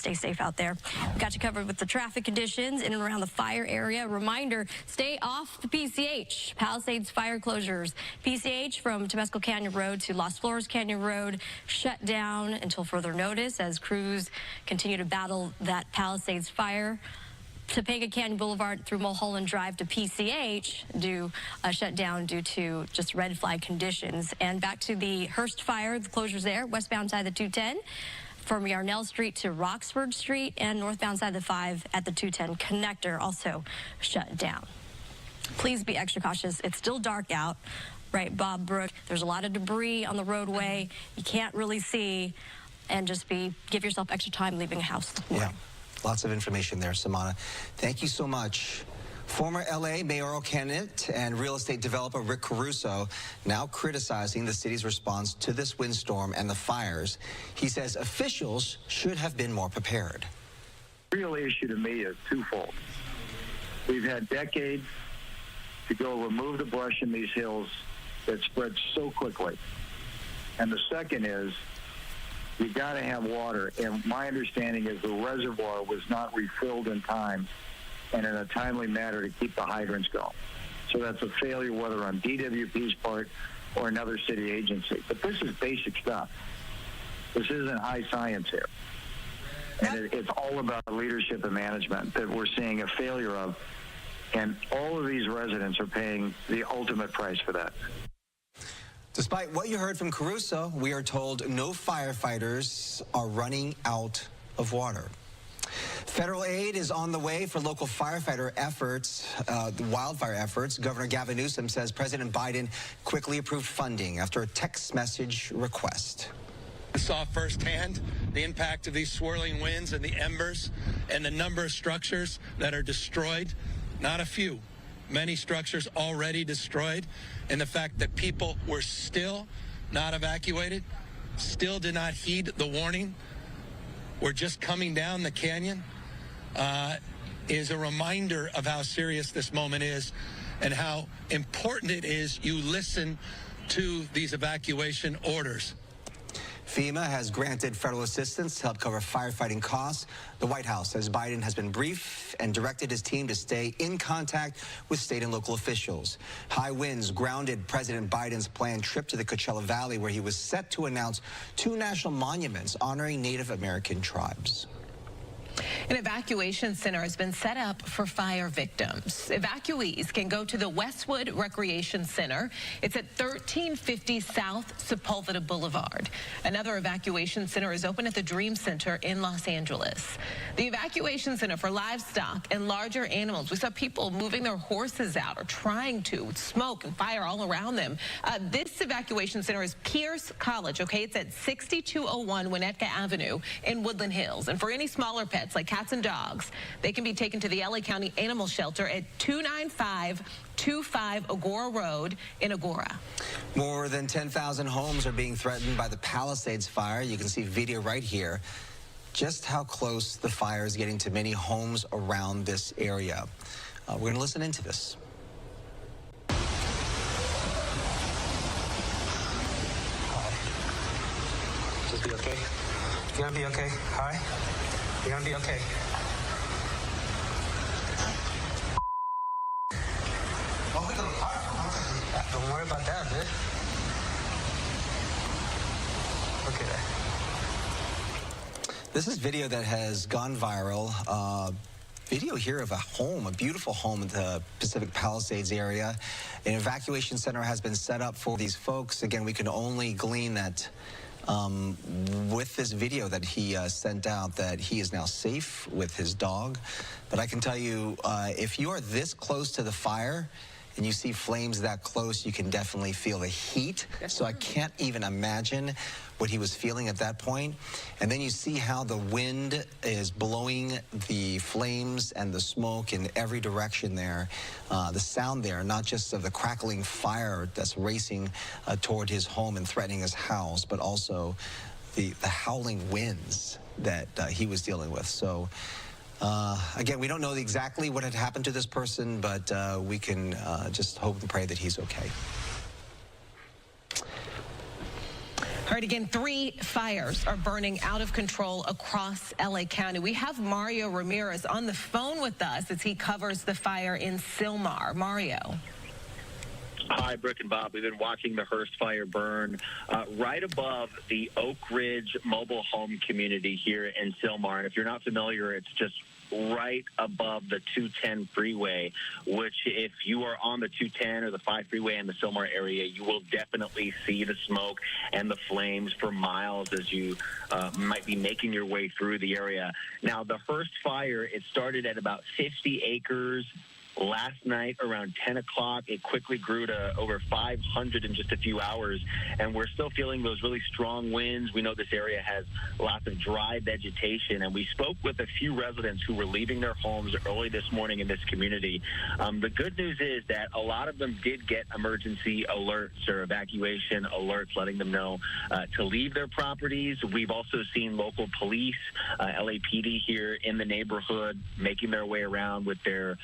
stay safe out there. We got you covered with the traffic conditions in and around the fire area. Reminder, stay off the PCH. Palisades fire closures. PCH from Temescal Canyon Road to Las Flores Canyon Road shut down until further notice as crews continue to battle that Palisades fire. Topanga Canyon Boulevard through Mulholland Drive to PCH shut down due to just red flag conditions. And back to the Hearst fire, the closures there, westbound side of the 210 from Yarnell Street to Roxford Street, and northbound side of the 5 at the 210 connector also shut down. Please be extra cautious. It's still dark out, right, Bob Brook? There's a lot of debris on the roadway. You can't really see, and just give yourself extra time leaving a house. Yeah. Lots of information there, Samana. Thank you so much. Former LA mayoral candidate and real estate developer Rick Caruso now criticizing the city's response to this windstorm and the fires. He says officials should have been more prepared. The real issue to me is twofold. We've had decades to go remove the brush in these hills that spread so quickly. And the second is, you got to have water, and my understanding is the reservoir was not refilled in time and in a timely manner to keep the hydrants going. So that's a failure, whether on DWP's part or another city agency. But this is basic stuff. This isn't high science here. And it's all about leadership and management that we're seeing a failure of, and all of these residents are paying the ultimate price for that. Despite what you heard from Caruso, we are told no firefighters are running out of water. Federal aid is on the way for local firefighter efforts, the wildfire efforts. Governor Gavin Newsom says President Biden quickly approved funding after a text message request. I saw firsthand the impact of these swirling winds and the embers and the number of structures that are destroyed. Not a few. Many structures already destroyed, and the fact that people were still not evacuated, still did not heed the warning, were just coming down the canyon, is a reminder of how serious this moment is and how important it is you listen to these evacuation orders. FEMA has granted federal assistance to help cover firefighting costs. The White House says Biden has been briefed and directed his team to stay in contact with state and local officials. High winds grounded President Biden's planned trip to the Coachella Valley, where he was set to announce 2 national monuments honoring Native American tribes. An evacuation center has been set up for fire victims. Evacuees can go to the Westwood Recreation Center. It's at 1350 South Sepulveda Boulevard. Another evacuation center is open at the Dream Center in Los Angeles. The evacuation center for livestock and larger animals. We saw people moving their horses out or trying to, with smoke and fire all around them. This evacuation center is Pierce College, okay? It's at 6201 Winnetka Avenue in Woodland Hills. And for any smaller pets, like cats and dogs, they can be taken to the LA County Animal Shelter at 29525 Agora Road in Agora. More than 10,000 homes are being threatened by the Palisades fire. You can see video right here, just how close the fire is getting to many homes around this area. We're going to listen into this. Just be okay. You're gonna be okay. All right. You're gonna be okay. Don't worry about that, dude. Okay. This is video that has gone viral. Video here of a home, a beautiful home in the Pacific Palisades area. An evacuation center has been set up for these folks. Again, we can only glean that with this video that he sent out, that he is now safe with his dog. But I can tell you, if you are this close to the fire and you see flames that close, you can definitely feel the heat. So I can't even imagine what he was feeling at that point. And then you see how the wind is blowing the flames and the smoke in every direction there. The sound there, not just of the crackling fire that's racing toward his home and threatening his house, but also the howling winds that he was dealing with. So again, we don't know exactly what had happened to this person, but we can just hope and pray that he's okay. All right, again, 3 fires are burning out of control across LA County. We have Mario Ramirez on the phone with us as he covers the fire in Sylmar. Mario. Hi, Brooke and Bob. We've been watching the Hearst fire burn right above the Oak Ridge mobile home community here in Sylmar. And if you're not familiar, it's just right above the 210 freeway, which if you are on the 210 or the 5 freeway in the Sylmar area, you will definitely see the smoke and the flames for miles as you might be making your way through the area. Now, the Hearst fire, it started at about 50 acres. Last night, around 10 o'clock, it quickly grew to over 500 in just a few hours, and we're still feeling those really strong winds. We know this area has lots of dry vegetation, and we spoke with a few residents who were leaving their homes early this morning in this community. The good news is that a lot of them did get emergency alerts or evacuation alerts letting them know to leave their properties. We've also seen local police, LAPD here in the neighborhood, making their way around with their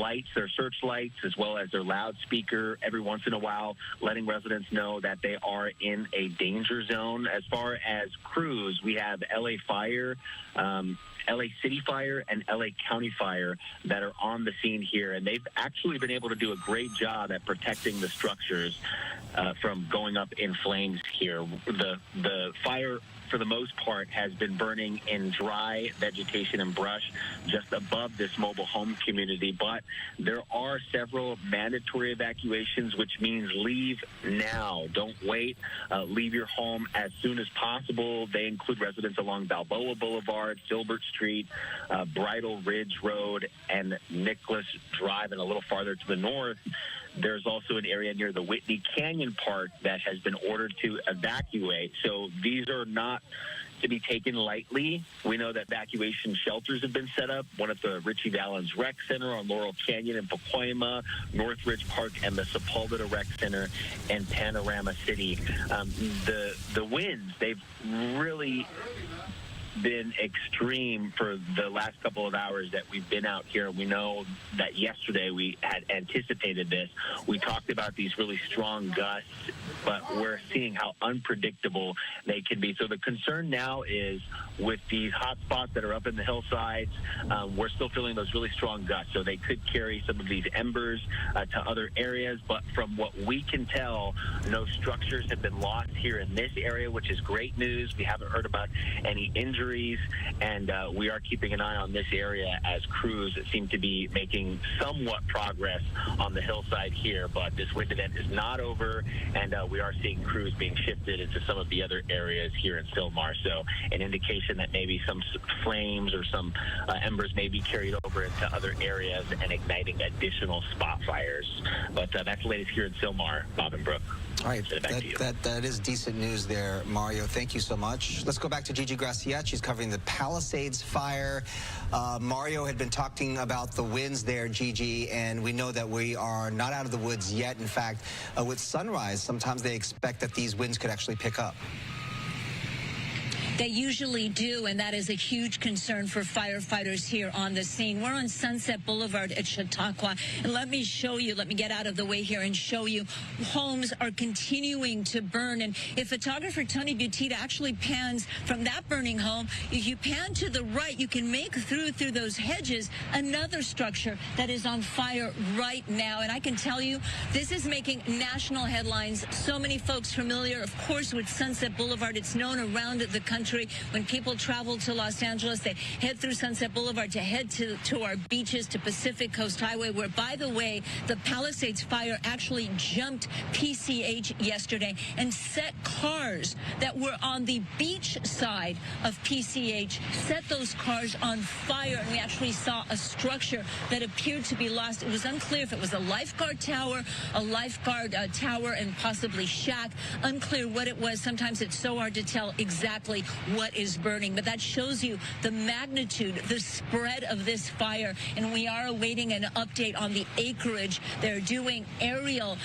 lights, their searchlights, as well as their loudspeaker every once in a while, letting residents know that they are in a danger zone. As far as crews, we have LA Fire, LA City Fire, and LA County Fire that are on the scene here, and they've actually been able to do a great job at protecting the structures from going up in flames here. The fire, for the most part, has been burning in dry vegetation and brush just above this mobile home community, but there are several mandatory evacuations, which means leave now. Don't wait. Leave your home as soon as possible. They include residents along Balboa Boulevard, Filbert Street, Bridle Ridge Road, and Nicholas Drive, and a little farther to the north. There's also an area near the Whitney Canyon Park that has been ordered to evacuate. So these are not to be taken lightly. We know that evacuation shelters have been set up, one at the Richie Valens Rec Center on Laurel Canyon in Pacoima, Northridge Park, and the Sepulveda Rec Center in Panorama City. The winds, they've really been extreme for the last couple of hours that we've been out here. We know that yesterday we had anticipated this. We talked about these really strong gusts, but we're seeing how unpredictable they can be. So the concern now is with these hot spots that are up in the hillsides, we're still feeling those really strong gusts. So they could carry some of these embers to other areas, but from what we can tell, no structures have been lost here in this area, which is great news. We haven't heard about any injuries, and we are keeping an eye on this area as crews seem to be making somewhat progress on the hillside here, but this wind event is not over, and we are seeing crews being shifted into some of the other areas here in Sylmar. So an indication that maybe some flames or some embers may be carried over into other areas and igniting additional spot fires. But that's the latest here in Sylmar. Bob and Brooke. All right, that is decent news there, Mario. Thank you so much. Let's go back to Gigi Graciette. She's covering the Palisades fire. Mario had been talking about the winds there, Gigi, and we know that we are not out of the woods yet. In fact, with sunrise, sometimes they expect that these winds could actually pick up. They usually do, and that is a huge concern for firefighters here on the scene. We're on Sunset Boulevard at Chautauqua, and let me get out of the way here and show you homes are continuing to burn. And if photographer Tony Butita actually pans from that burning home, if you pan to the right, you can make through those hedges another structure that is on fire right now. And I can tell you, this is making national headlines. So many folks familiar, of course, with Sunset Boulevard. It's known around the country. When people travel to Los Angeles, they head through Sunset Boulevard to head to our beaches, to Pacific Coast Highway, where, by the way, the Palisades fire actually jumped PCH yesterday and set cars that were on the beach side of PCH, set those cars on fire, and we actually saw a structure that appeared to be lost. It was unclear if it was a lifeguard tower, and possibly shack. Unclear what it was. Sometimes it's so hard to tell exactly what is burning. But that shows you the magnitude, the spread of this fire. And we are awaiting an update on the acreage. They're doing aerial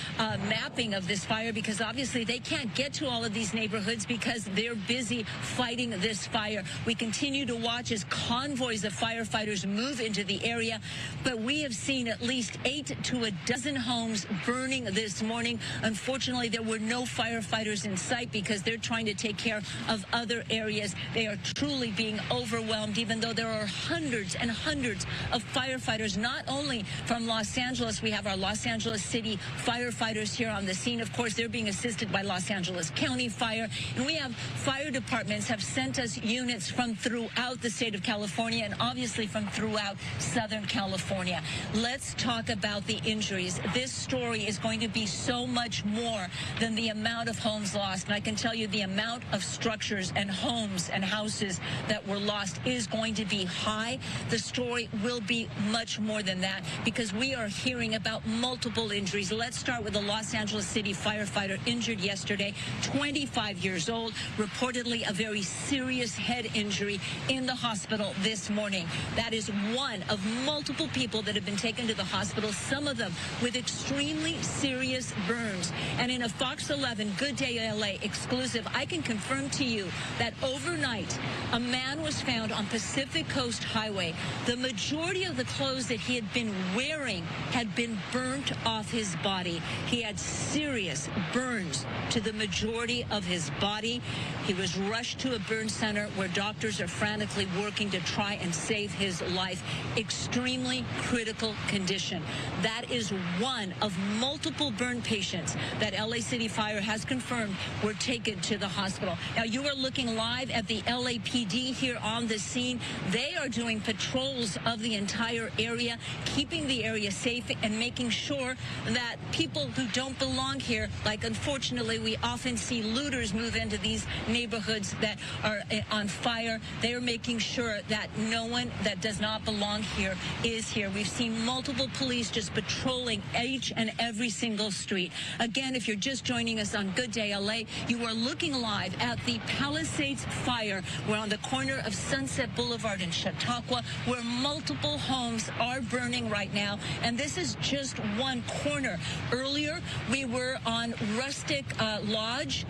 mapping of this fire because obviously they can't get to all of these neighborhoods because they're busy fighting this fire. We continue to watch as convoys of firefighters move into the area, but we have seen at least 8 to a dozen homes burning this morning. Unfortunately, there were no firefighters in sight because they're trying to take care of other areas. They are truly being overwhelmed, even though there are hundreds and hundreds of firefighters, not only from Los Angeles. We have our Los Angeles City firefighters here on the scene. Of course, they're being assisted by Los Angeles County Fire. And we have fire departments have sent us units from throughout the state of California and obviously from throughout Southern California. Let's talk about the injuries. This story is going to be so much more than the amount of homes lost. And I can tell you the amount of structures and homes and houses that were lost is going to be high. The story will be much more than that because we are hearing about multiple injuries. Let's start with the Los Angeles City firefighter injured yesterday, 25 years old, reportedly a very serious head injury in the hospital this morning. That is one of multiple people that have been taken to the hospital, some of them with extremely serious burns. And in a Fox 11 Good Day LA exclusive, I can confirm to you that overnight, a man was found on Pacific Coast Highway. The majority of the clothes that he had been wearing had been burnt off his body. He had serious burns to the majority of his body. He was rushed to a burn center where doctors are frantically working to try and save his life. Extremely critical condition. That is one of multiple burn patients that LA City Fire has confirmed were taken to the hospital. Now, you are looking live at the LAPD here on the scene. They are doing patrols of the entire area, keeping the area safe and making sure that people who don't belong here, like unfortunately we often see looters move into these neighborhoods that are on fire, they are making sure that no one that does not belong here is here. We've seen multiple police just patrolling each and every single street. Again, if you're just joining us on Good Day LA, you are looking live at the Palisades fire. We're on the corner of Sunset Boulevard and Chautauqua, where multiple homes are burning right now. And this is just one corner. Earlier, we were on Rustic Lodge.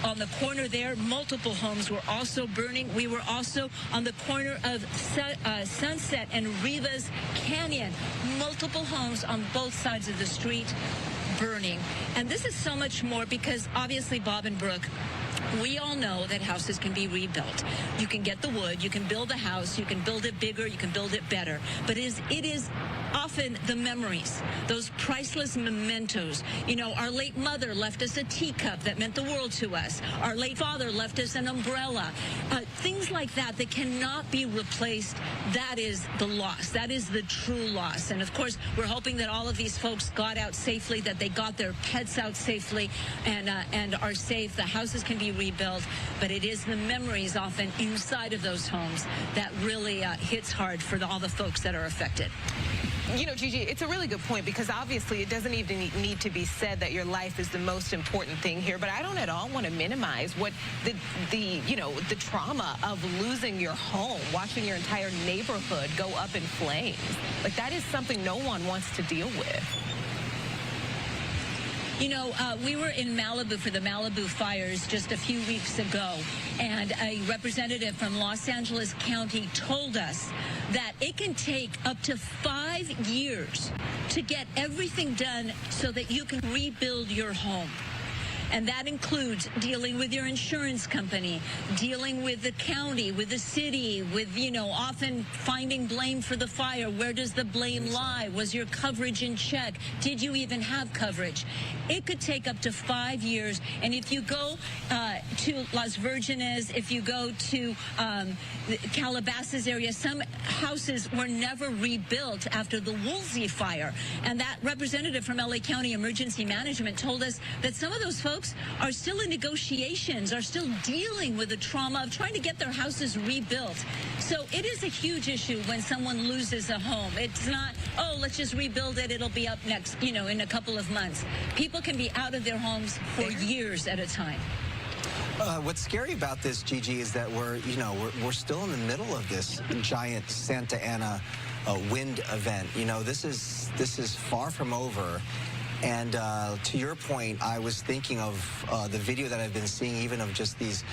On the corner there, multiple homes were also burning. We were also on the corner of Sunset and Rivas Canyon. Multiple homes on both sides of the street burning. And this is so much more because obviously, Bob and Brooke, we all know that houses can be rebuilt. You can get the wood, you can build a house, you can build it bigger, you can build it better. But it is often the memories, those priceless mementos. You know, our late mother left us a teacup that meant the world to us. Our late father left us an umbrella. Things like that that cannot be replaced. That is the loss. That is the true loss. And of course, we're hoping that all of these folks got out safely, that they got their pets out safely and are safe. The houses can be rebuilt, but it is the memories often inside of those homes that really hits hard for all the folks that are affected. You know, Gigi, it's a really good point because obviously it doesn't even need to be said that your life is the most important thing here, but I don't at all want to minimize what the trauma of losing your home, watching your entire neighborhood go up in flames. Like, that is something no one wants to deal with. You know, we were in Malibu for the Malibu fires just a few weeks ago, and a representative from Los Angeles County told us that it can take up to 5 years to get everything done so that you can rebuild your home. And that includes dealing with your insurance company, dealing with the county, with the city, with, you know, often finding blame for the fire. Where does the blame lie? Was your coverage in check? Did you even have coverage? It could take up to 5 years. And if you go to Las Virgenes, if you go to Calabasas area, some houses were never rebuilt after the Woolsey fire. And that representative from LA County Emergency Management told us that some of those folks are still in negotiations, are still dealing with the trauma of trying to get their houses rebuilt. So it is a huge issue when someone loses a home. It's not, oh, let's just rebuild it, it'll be up next, you know, in a couple of months. People can be out of their homes for years at a time. What's scary about this, Gigi, is that we're still in the middle of this giant Santa Ana wind event. This is far from over. And to your point, I was thinking of the video that I've been seeing, even of just these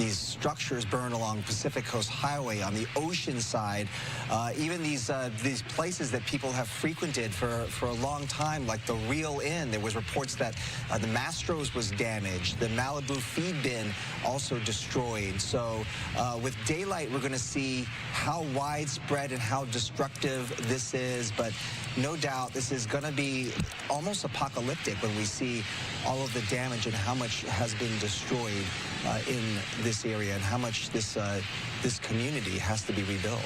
structures burned along Pacific Coast Highway on the ocean side, even these places that people have frequented for a long time, like the Real Inn. There was reports that the Mastro's was damaged, the Malibu feed bin also destroyed. So with daylight, we're going to see how widespread and how destructive this is, but no doubt this is going to be almost apocalyptic when we see all of the damage and how much has been destroyed in this area and how much this community has to be rebuilt.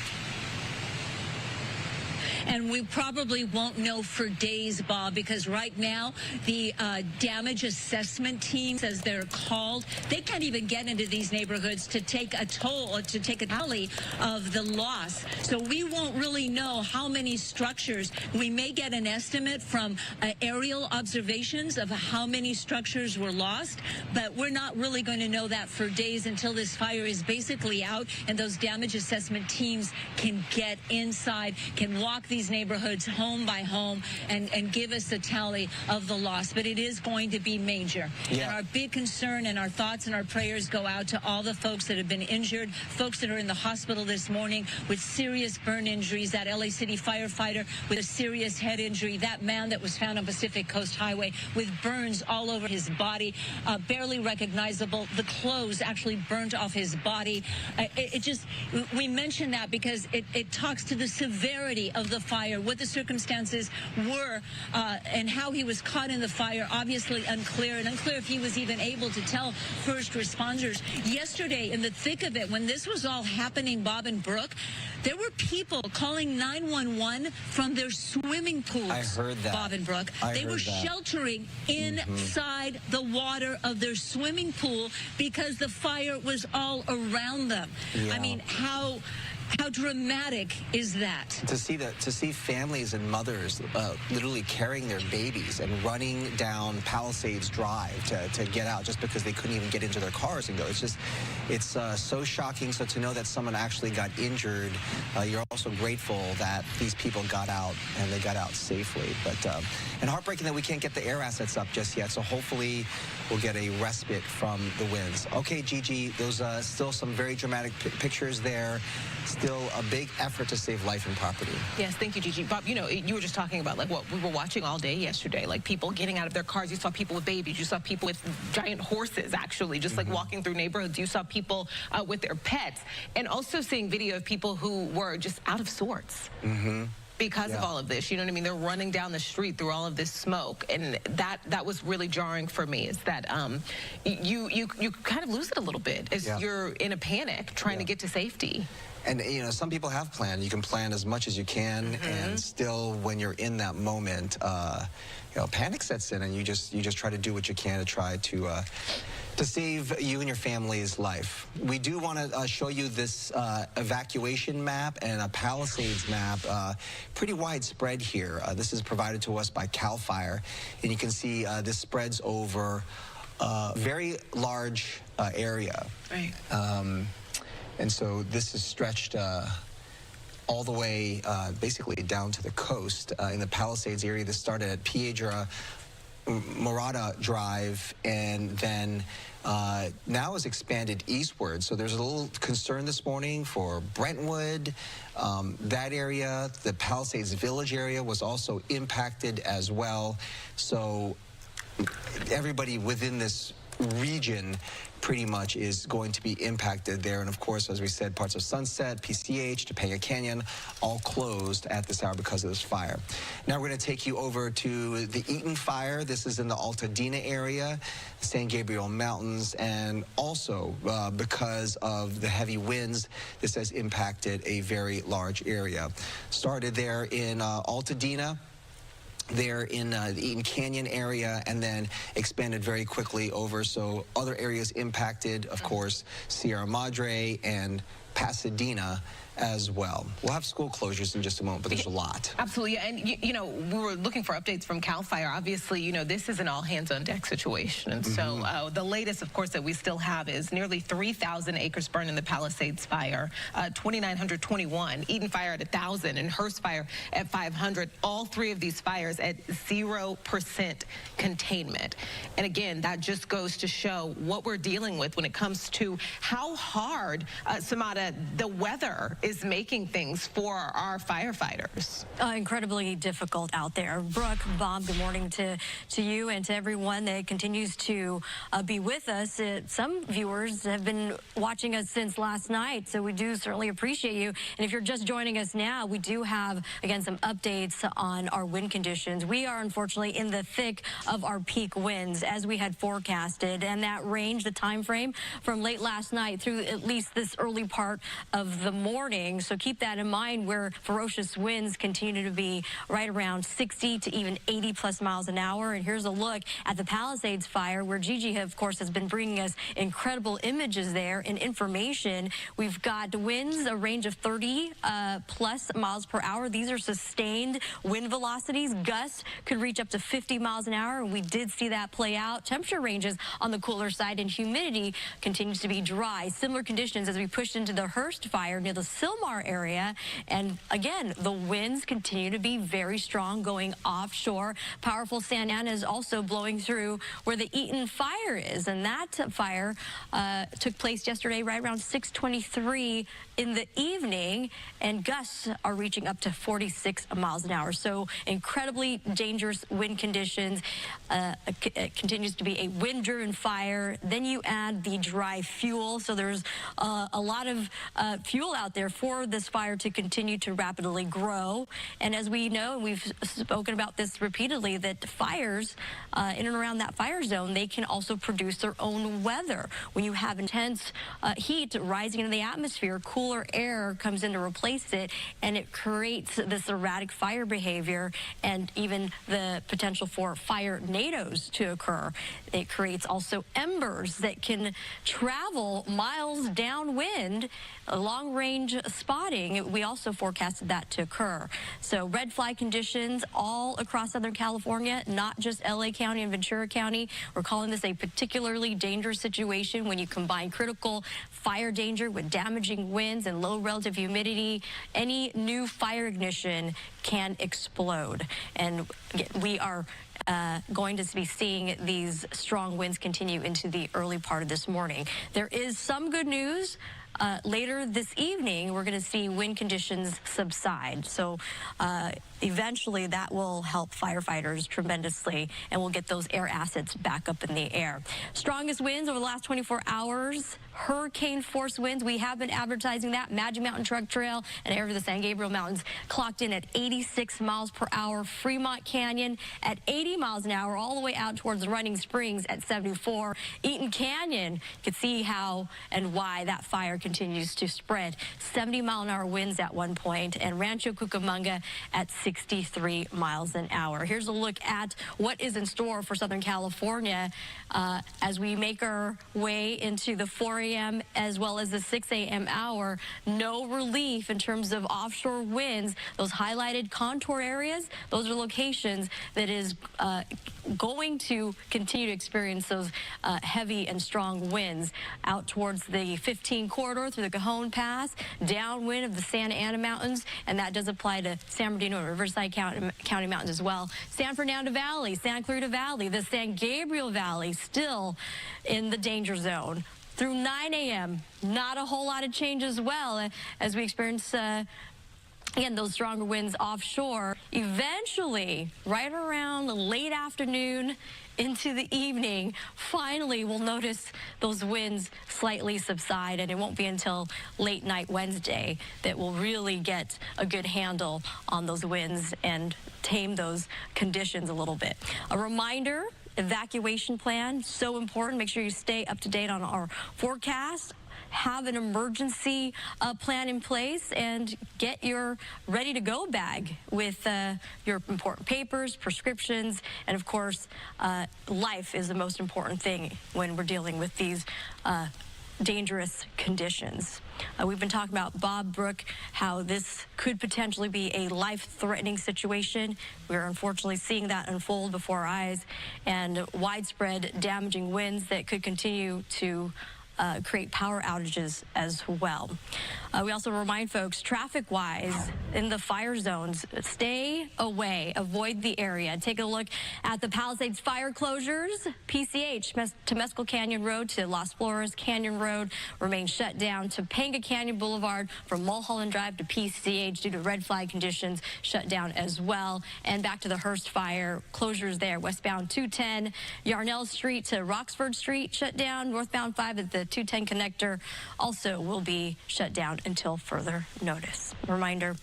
And we probably won't know for days, Bob, because right now the damage assessment teams, as they're called, they can't even get into these neighborhoods to take a toll or to take a tally of the loss. So we won't really know how many structures. We may get an estimate from aerial observations of how many structures were lost, but we're not really going to know that for days until this fire is basically out and those damage assessment teams can get inside, can walk these neighborhoods home by home and give us a tally of the loss. But it is going to be major. Yeah. And our big concern and our thoughts and our prayers go out to all the folks that have been injured, folks that are in the hospital this morning with serious burn injuries, that LA City firefighter with a serious head injury, that man that was found on Pacific Coast Highway with burns all over his body, barely recognizable, the clothes actually burnt off his body. We mention that because it talks to the severity of the fire, what the circumstances were, and how he was caught in the fire. Obviously unclear, and unclear if he was even able to tell first responders. Yesterday, in the thick of it, when this was all happening, Bob and Brooke, there were people calling 911 from their swimming pools. I heard that. Bob and Brooke. They were sheltering inside the water of their swimming pool because the fire was all around them. Yeah. I mean, how dramatic is that? To see families and mothers literally carrying their babies and running down Palisades Drive to get out just because they couldn't even get into their cars and go. It's so shocking. So to know that someone actually got injured, you're also grateful that these people got out and they got out safely. But and heartbreaking that we can't get the air assets up just yet. So hopefully we'll get a respite from the winds. Okay, Gigi, those still some very dramatic pictures there. Still a big effort to save life and property. Yes, thank you, Gigi. Bob, you were just talking about like what we were watching all day yesterday, like people getting out of their cars. You saw people with babies. You saw people with giant horses, actually, just like walking through neighborhoods. You saw people with their pets, and also seeing video of people who were just out of sorts. Because of all of this, you know what I mean? They're running down the street through all of this smoke, and that was really jarring for me. Is that you kind of lose it a little bit as you're in a panic trying to get to safety. And some people have planned. You can plan as much as you can, and still, when you're in that moment, panic sets in, and you just try to do what you can to try to save you and your family's life. We do want to show you this evacuation map and a Palisades map, pretty widespread here. This is provided to us by CAL FIRE, and you can see this spreads over a very large area. Right. And so this is stretched all the way basically down to the coast in the Palisades area. This started at Piedra Morada Drive, and then now is expanded eastward. So there's a little concern this morning for Brentwood. That area, the Palisades Village area, was also impacted as well. So everybody within this region pretty much is going to be impacted there. And of course, as we said, parts of Sunset, PCH, Topanga Canyon, all closed at this hour because of this fire. Now we're going to take you over to the Eaton fire. This is in the Altadena area, San Gabriel Mountains, and also because of the heavy winds, this has impacted a very large area. Started there in Altadena, there in the Eaton Canyon area, and then expanded very quickly over. So other areas impacted, of course, Sierra Madre and Pasadena as well. We'll have school closures in just a moment, but there's a lot. Absolutely. And, you know, we were looking for updates from CAL FIRE. Obviously, you know, this is an all-hands-on-deck situation. And so the latest, of course, that we still have is nearly 3,000 acres burned in the Palisades fire, 2,921, Eden Fire at 1,000, and Hearst Fire at 500. All three of these fires at 0% containment. And again, that just goes to show what we're dealing with when it comes to how hard, Samada, the weather is making things for our firefighters. Incredibly difficult out there. Brooke, Bob, good morning to you and to everyone that continues to be with us. Some viewers have been watching us since last night, so we do certainly appreciate you. And if you're just joining us now, we do have, again, some updates on our wind conditions. We are unfortunately in the thick of our peak winds as we had forecasted, and that range, the time frame from late last night through at least this early part of the morning. So keep that in mind, where ferocious winds continue to be right around 60 to even 80 plus miles an hour. And here's a look at the Palisades fire, where Gigi, of course, has been bringing us incredible images there and information. We've got winds, a range of 30 plus miles per hour. These are sustained wind velocities. Gusts could reach up to 50 miles an hour, and we did see that play out. Temperature ranges on the cooler side, and humidity continues to be dry. Similar conditions as we pushed into the Hearst fire near the Sylmar area. And again, the winds continue to be very strong going offshore. Powerful Santa Ana is also blowing through where the Eaton fire is, and that fire took place yesterday right around 6:23 in the evening, and gusts are reaching up to 46 miles an hour. So incredibly dangerous wind conditions. It continues to be a wind-driven fire. Then you add the dry fuel, so there's a lot of fuel out there for this fire to continue to rapidly grow. And as we know, and we've spoken about this repeatedly, that fires in and around that fire zone, they can also produce their own weather. When you have intense heat rising into the atmosphere, cooler air comes in to replace it, and it creates this erratic fire behavior and even the potential for fire tornadoes to occur. It creates also embers that can travel miles downwind. Long-range spotting, we also forecasted that to occur. So red flag conditions all across Southern California, not just LA County and Ventura County. We're calling this a particularly dangerous situation when you combine critical fire danger with damaging winds and low relative humidity. Any new fire ignition can explode. And again, we are going to be seeing these strong winds continue into the early part of this morning. There is some good news. Later this evening, we're going to see wind conditions subside. So eventually that will help firefighters tremendously, and we'll get those air assets back up in the air. Strongest winds over the last 24 hours, hurricane force winds. We have been advertising that. Magic Mountain Truck Trail and over the San Gabriel Mountains clocked in at 86 miles per hour. Fremont Canyon at 80 miles an hour, all the way out towards Running Springs at 74. Eaton Canyon, you can see how and why that fire continues to spread. 70-mile-an-hour winds at one point, and Rancho Cucamonga at 63 miles an hour. Here's a look at what is in store for Southern California as we make our way into the 4 a.m. as well as the 6 a.m. hour. No relief in terms of offshore winds. Those highlighted contour areas, those are locations that is going to continue to experience those heavy and strong winds out towards the 15 corridor through the Cajon Pass, downwind of the Santa Ana Mountains, and that does apply to San Bernardino and Riverside County Mountains as well. San Fernando Valley, Santa Clarita Valley, the San Gabriel Valley still in the danger zone. Through 9 a.m., not a whole lot of change as well as we experience again, those stronger winds offshore. Eventually, right around the late afternoon into the evening, finally we'll notice those winds slightly subside, and it won't be until late night Wednesday that we'll really get a good handle on those winds and tame those conditions a little bit. A reminder, evacuation plan, so important. Make sure you stay up to date on our forecast. Have an emergency plan in place, and get your ready-to-go bag with your important papers, prescriptions, and of course, life is the most important thing when we're dealing with these dangerous conditions. We've been talking about, Bob, Brooke, how this could potentially be a life-threatening situation. We're unfortunately seeing that unfold before our eyes, and widespread damaging winds that could continue to create power outages as well. We also remind folks, traffic-wise, in the fire zones, stay away, avoid the area. Take a look at the Palisades fire closures. PCH, Temescal Canyon Road to Las Flores Canyon Road remains shut down. Topanga Canyon Boulevard from Mulholland Drive to PCH due to red flag conditions shut down as well. And back to the Hearst fire closures there. Westbound 210, Yarnell Street to Roxford Street shut down. Northbound 5 at the 210 connector also will be shut down until further notice. Reminder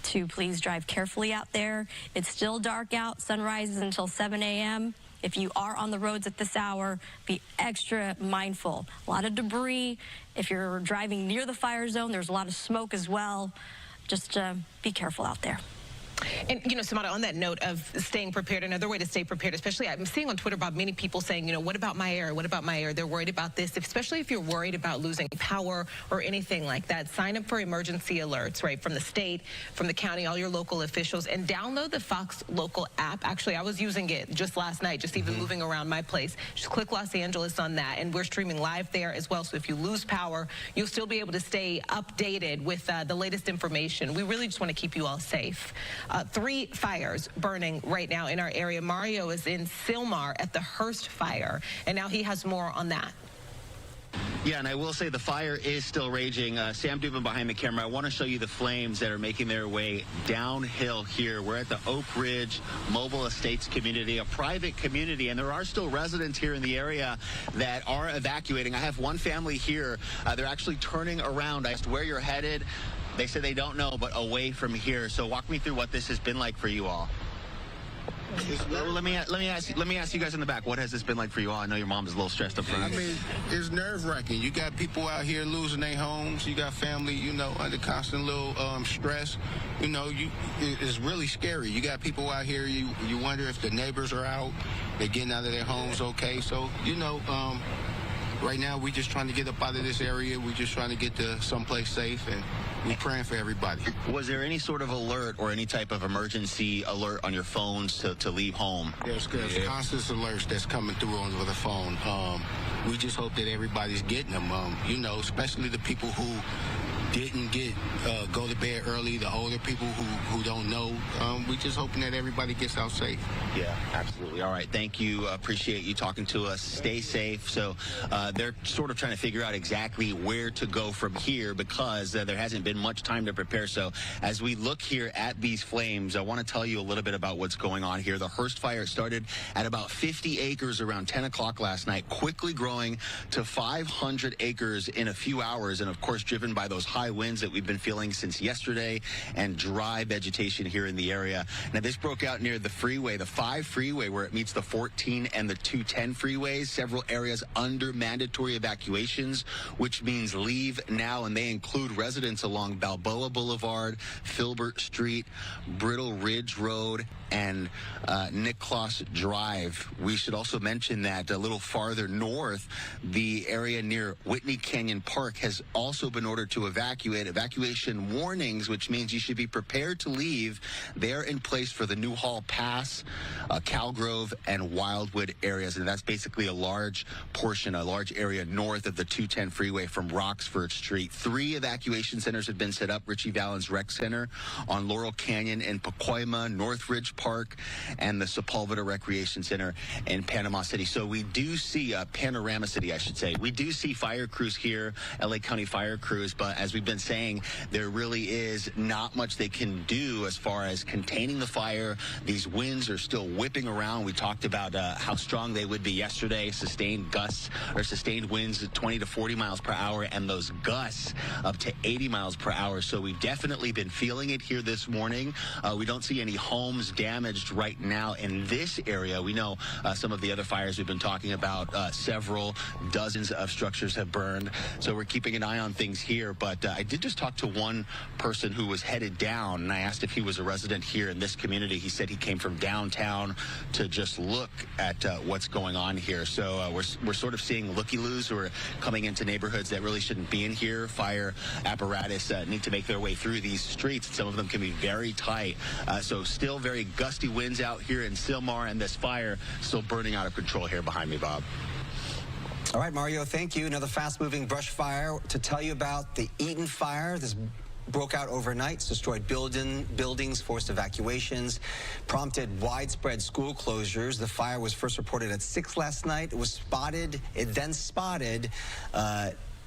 to please drive carefully out there. It's still dark out. Sunrise is until 7 a.m. If you are on the roads at this hour, be extra mindful. A lot of debris. If you're driving near the fire zone, there's a lot of smoke as well. Just be careful out there. And, Samara, on that note of staying prepared, another way to stay prepared, especially I'm seeing on Twitter, Bob, many people saying, what about my area? What about my area? They're worried about this, especially if you're worried about losing power or anything like that. Sign up for emergency alerts, right, from the state, from the county, all your local officials, and download the Fox Local app. Actually, I was using it just last night, just even moving around my place. Just click Los Angeles on that, and we're streaming live there as well. So if you lose power, you'll still be able to stay updated with the latest information. We really just want to keep you all safe. 3 fires burning right now in our area. Mario is in Sylmar at the Hearst fire, and now he has more on that. Yeah, and I will say the fire is still raging. Sam Dubin behind the camera. I want to show you the flames that are making their way downhill here. We're at the Oak Ridge Mobile Estates community, a private community, and there are still residents here in the area that are evacuating. I have one family here. They're actually turning around. I asked where you're headed. They said they don't know, but away from here. So walk me through what this has been like for you all. Let me ask you guys in the back. What has this been like for you all? I know your mom is a little stressed up front. I mean, it's nerve-wracking. You got people out here losing their homes. You got family, under constant little stress. It's really scary. You got people out here. You wonder if the neighbors are out. They're getting out of their homes okay. So right now, we're just trying to get up out of this area. We're just trying to get to someplace safe, and we're praying for everybody. Was there any sort of alert or any type of emergency alert on your phones to leave home? There's constant alerts that's coming through over the phone. We just hope that everybody's getting them, especially the people who didn't go to bed early, the older people who don't know. We just hoping that everybody gets out safe. Yeah, absolutely. All right, thank you. Appreciate you talking to us. Stay safe. So they're sort of trying to figure out exactly where to go from here because there hasn't been much time to prepare. So as we look here at these flames, I want to tell you a little bit about what's going on here. The Hearst fire started at about 50 acres around 10 o'clock last night, quickly growing to 500 acres in a few hours, and of course driven by those high winds that we've been feeling since yesterday and dry vegetation here in the area. Now, this broke out near the freeway, the 5 freeway, where it meets the 14 and the 210 freeways. Several areas under mandatory evacuations, which means leave now, and they include residents along Balboa Boulevard, Filbert Street, Brittle Ridge Road, and Nicholas Drive. We should also mention that a little farther north, the area near Whitney Canyon Park has also been ordered to evacuate. Evacuation warnings, which means you should be prepared to leave. They're in place for the Newhall Pass, Calgrove, and Wildwood areas, and that's basically a large portion, a large area north of the 210 freeway from Roxford Street. 3 evacuation centers have been set up: Richie Valens Rec Center on Laurel Canyon in Pacoima, Northridge Park, and the Sepulveda Recreation Center in Panama City. So we do see Panorama City, I should say. We do see fire crews here, LA County fire crews, but as we've been saying, there really is not much they can do as far as containing the fire. These winds are still whipping around. We talked about how strong they would be yesterday. Sustained gusts or sustained winds at 20 to 40 miles per hour, and those gusts up to 80 miles per hour. So we've definitely been feeling it here this morning. We don't see any homes damaged right now in this area. We know some of the other fires we've been talking about, several dozens of structures have burned. So we're keeping an eye on things here, but I did just talk to one person who was headed down, and I asked if he was a resident here in this community. He said he came from downtown to just look at what's going on here. So we're sort of seeing looky-loos who are coming into neighborhoods that really shouldn't be in here. Fire apparatus need to make their way through these streets. Some of them can be very tight. So still very gusty winds out here in Sylmar, and this fire still burning out of control here behind me, Bob. All right, Mario, thank you. Another fast-moving brush fire to tell you about the Eaton fire. This broke out overnight, destroyed buildings, forced evacuations, prompted widespread school closures. The fire was first reported at 6 last night. It then spotted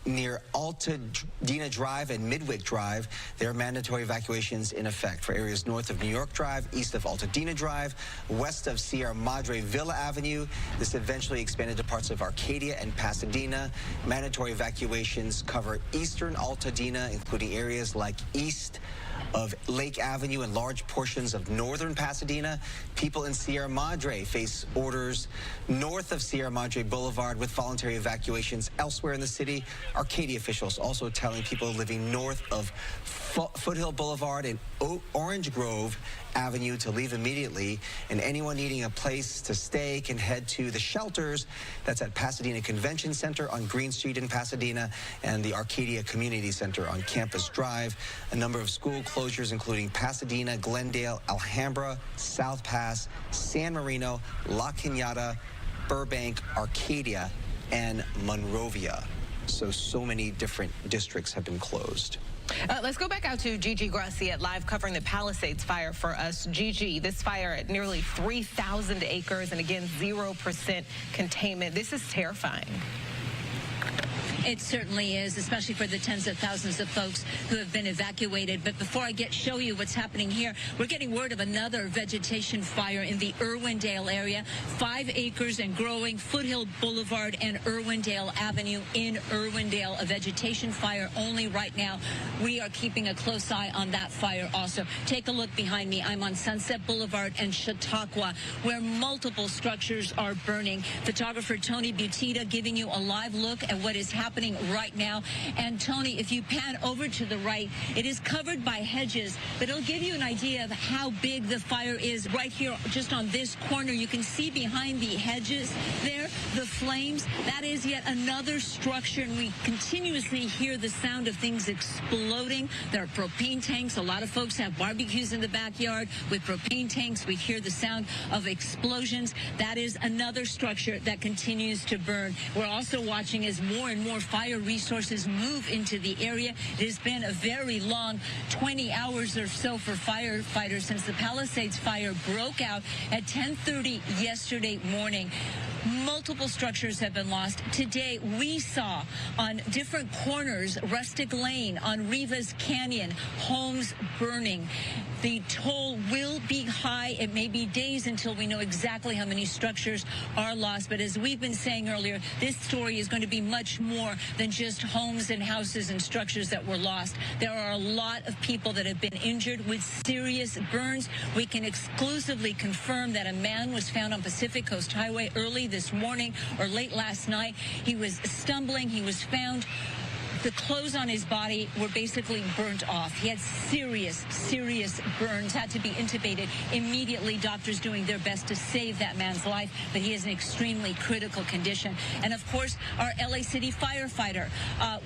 near Altadena Drive and Midwick Drive. There are mandatory evacuations in effect for areas north of New York Drive, east of Altadena Drive, west of Sierra Madre Villa Avenue. This eventually expanded to parts of Arcadia and Pasadena. Mandatory evacuations cover eastern Altadena, including areas like east of Lake Avenue and large portions of northern Pasadena. People in Sierra Madre face orders north of Sierra Madre Boulevard with voluntary evacuations elsewhere in the city. Arcadia officials also telling people living north of Foothill Boulevard and Orange Grove Avenue to leave immediately, and anyone needing a place to stay can head to the shelters. That's at Pasadena Convention Center on Green Street in Pasadena and the Arcadia Community Center on Campus Drive. A number of school closures, including Pasadena, Glendale, Alhambra, South Pass, San Marino, La Cañada, Burbank, Arcadia, and Monrovia. So many different districts have been closed. Let's go back out to Gigi Gracia live covering the Palisades fire for us. Gigi, this fire at nearly 3,000 acres and again 0% containment. This is terrifying. It certainly is, especially for the tens of thousands of folks who have been evacuated. But before I show you what's happening here, we're getting word of another vegetation fire in the Irwindale area. 5 acres and growing, Foothill Boulevard and Irwindale Avenue in Irwindale. A vegetation fire only right now. We are keeping a close eye on that fire also. Take a look behind me. I'm on Sunset Boulevard and Chautauqua, where multiple structures are burning. Photographer Tony Butita giving you a live look at what is happening right now. And Tony, if you pan over to the right, it is covered by hedges, but it'll give you an idea of how big the fire is right here just on this corner. You can see behind the hedges there, the flames. That is yet another structure, and we continuously hear the sound of things exploding. There are propane tanks. A lot of folks have barbecues in the backyard with propane tanks. We hear the sound of explosions. That is another structure that continues to burn. We're also watching as more and more fire resources move into the area. It has been a very long 20 hours or so for firefighters since the Palisades fire broke out at 10:30 yesterday morning. Multiple structures have been lost. Today, we saw on different corners, Rustic Lane, on Rivas Canyon, homes burning. The toll will be high. It may be days until we know exactly how many structures are lost. But as we've been saying earlier, this story is going to be much more than just homes and houses and structures that were lost. There are a lot of people that have been injured with serious burns. We can exclusively confirm that a man was found on Pacific Coast Highway early this morning or late last night. He was stumbling. He was found. The clothes on his body were basically burnt off. He had serious burns, had to be intubated immediately. Doctors doing their best to save that man's life, but he is in extremely critical condition. And of course, our LA City firefighter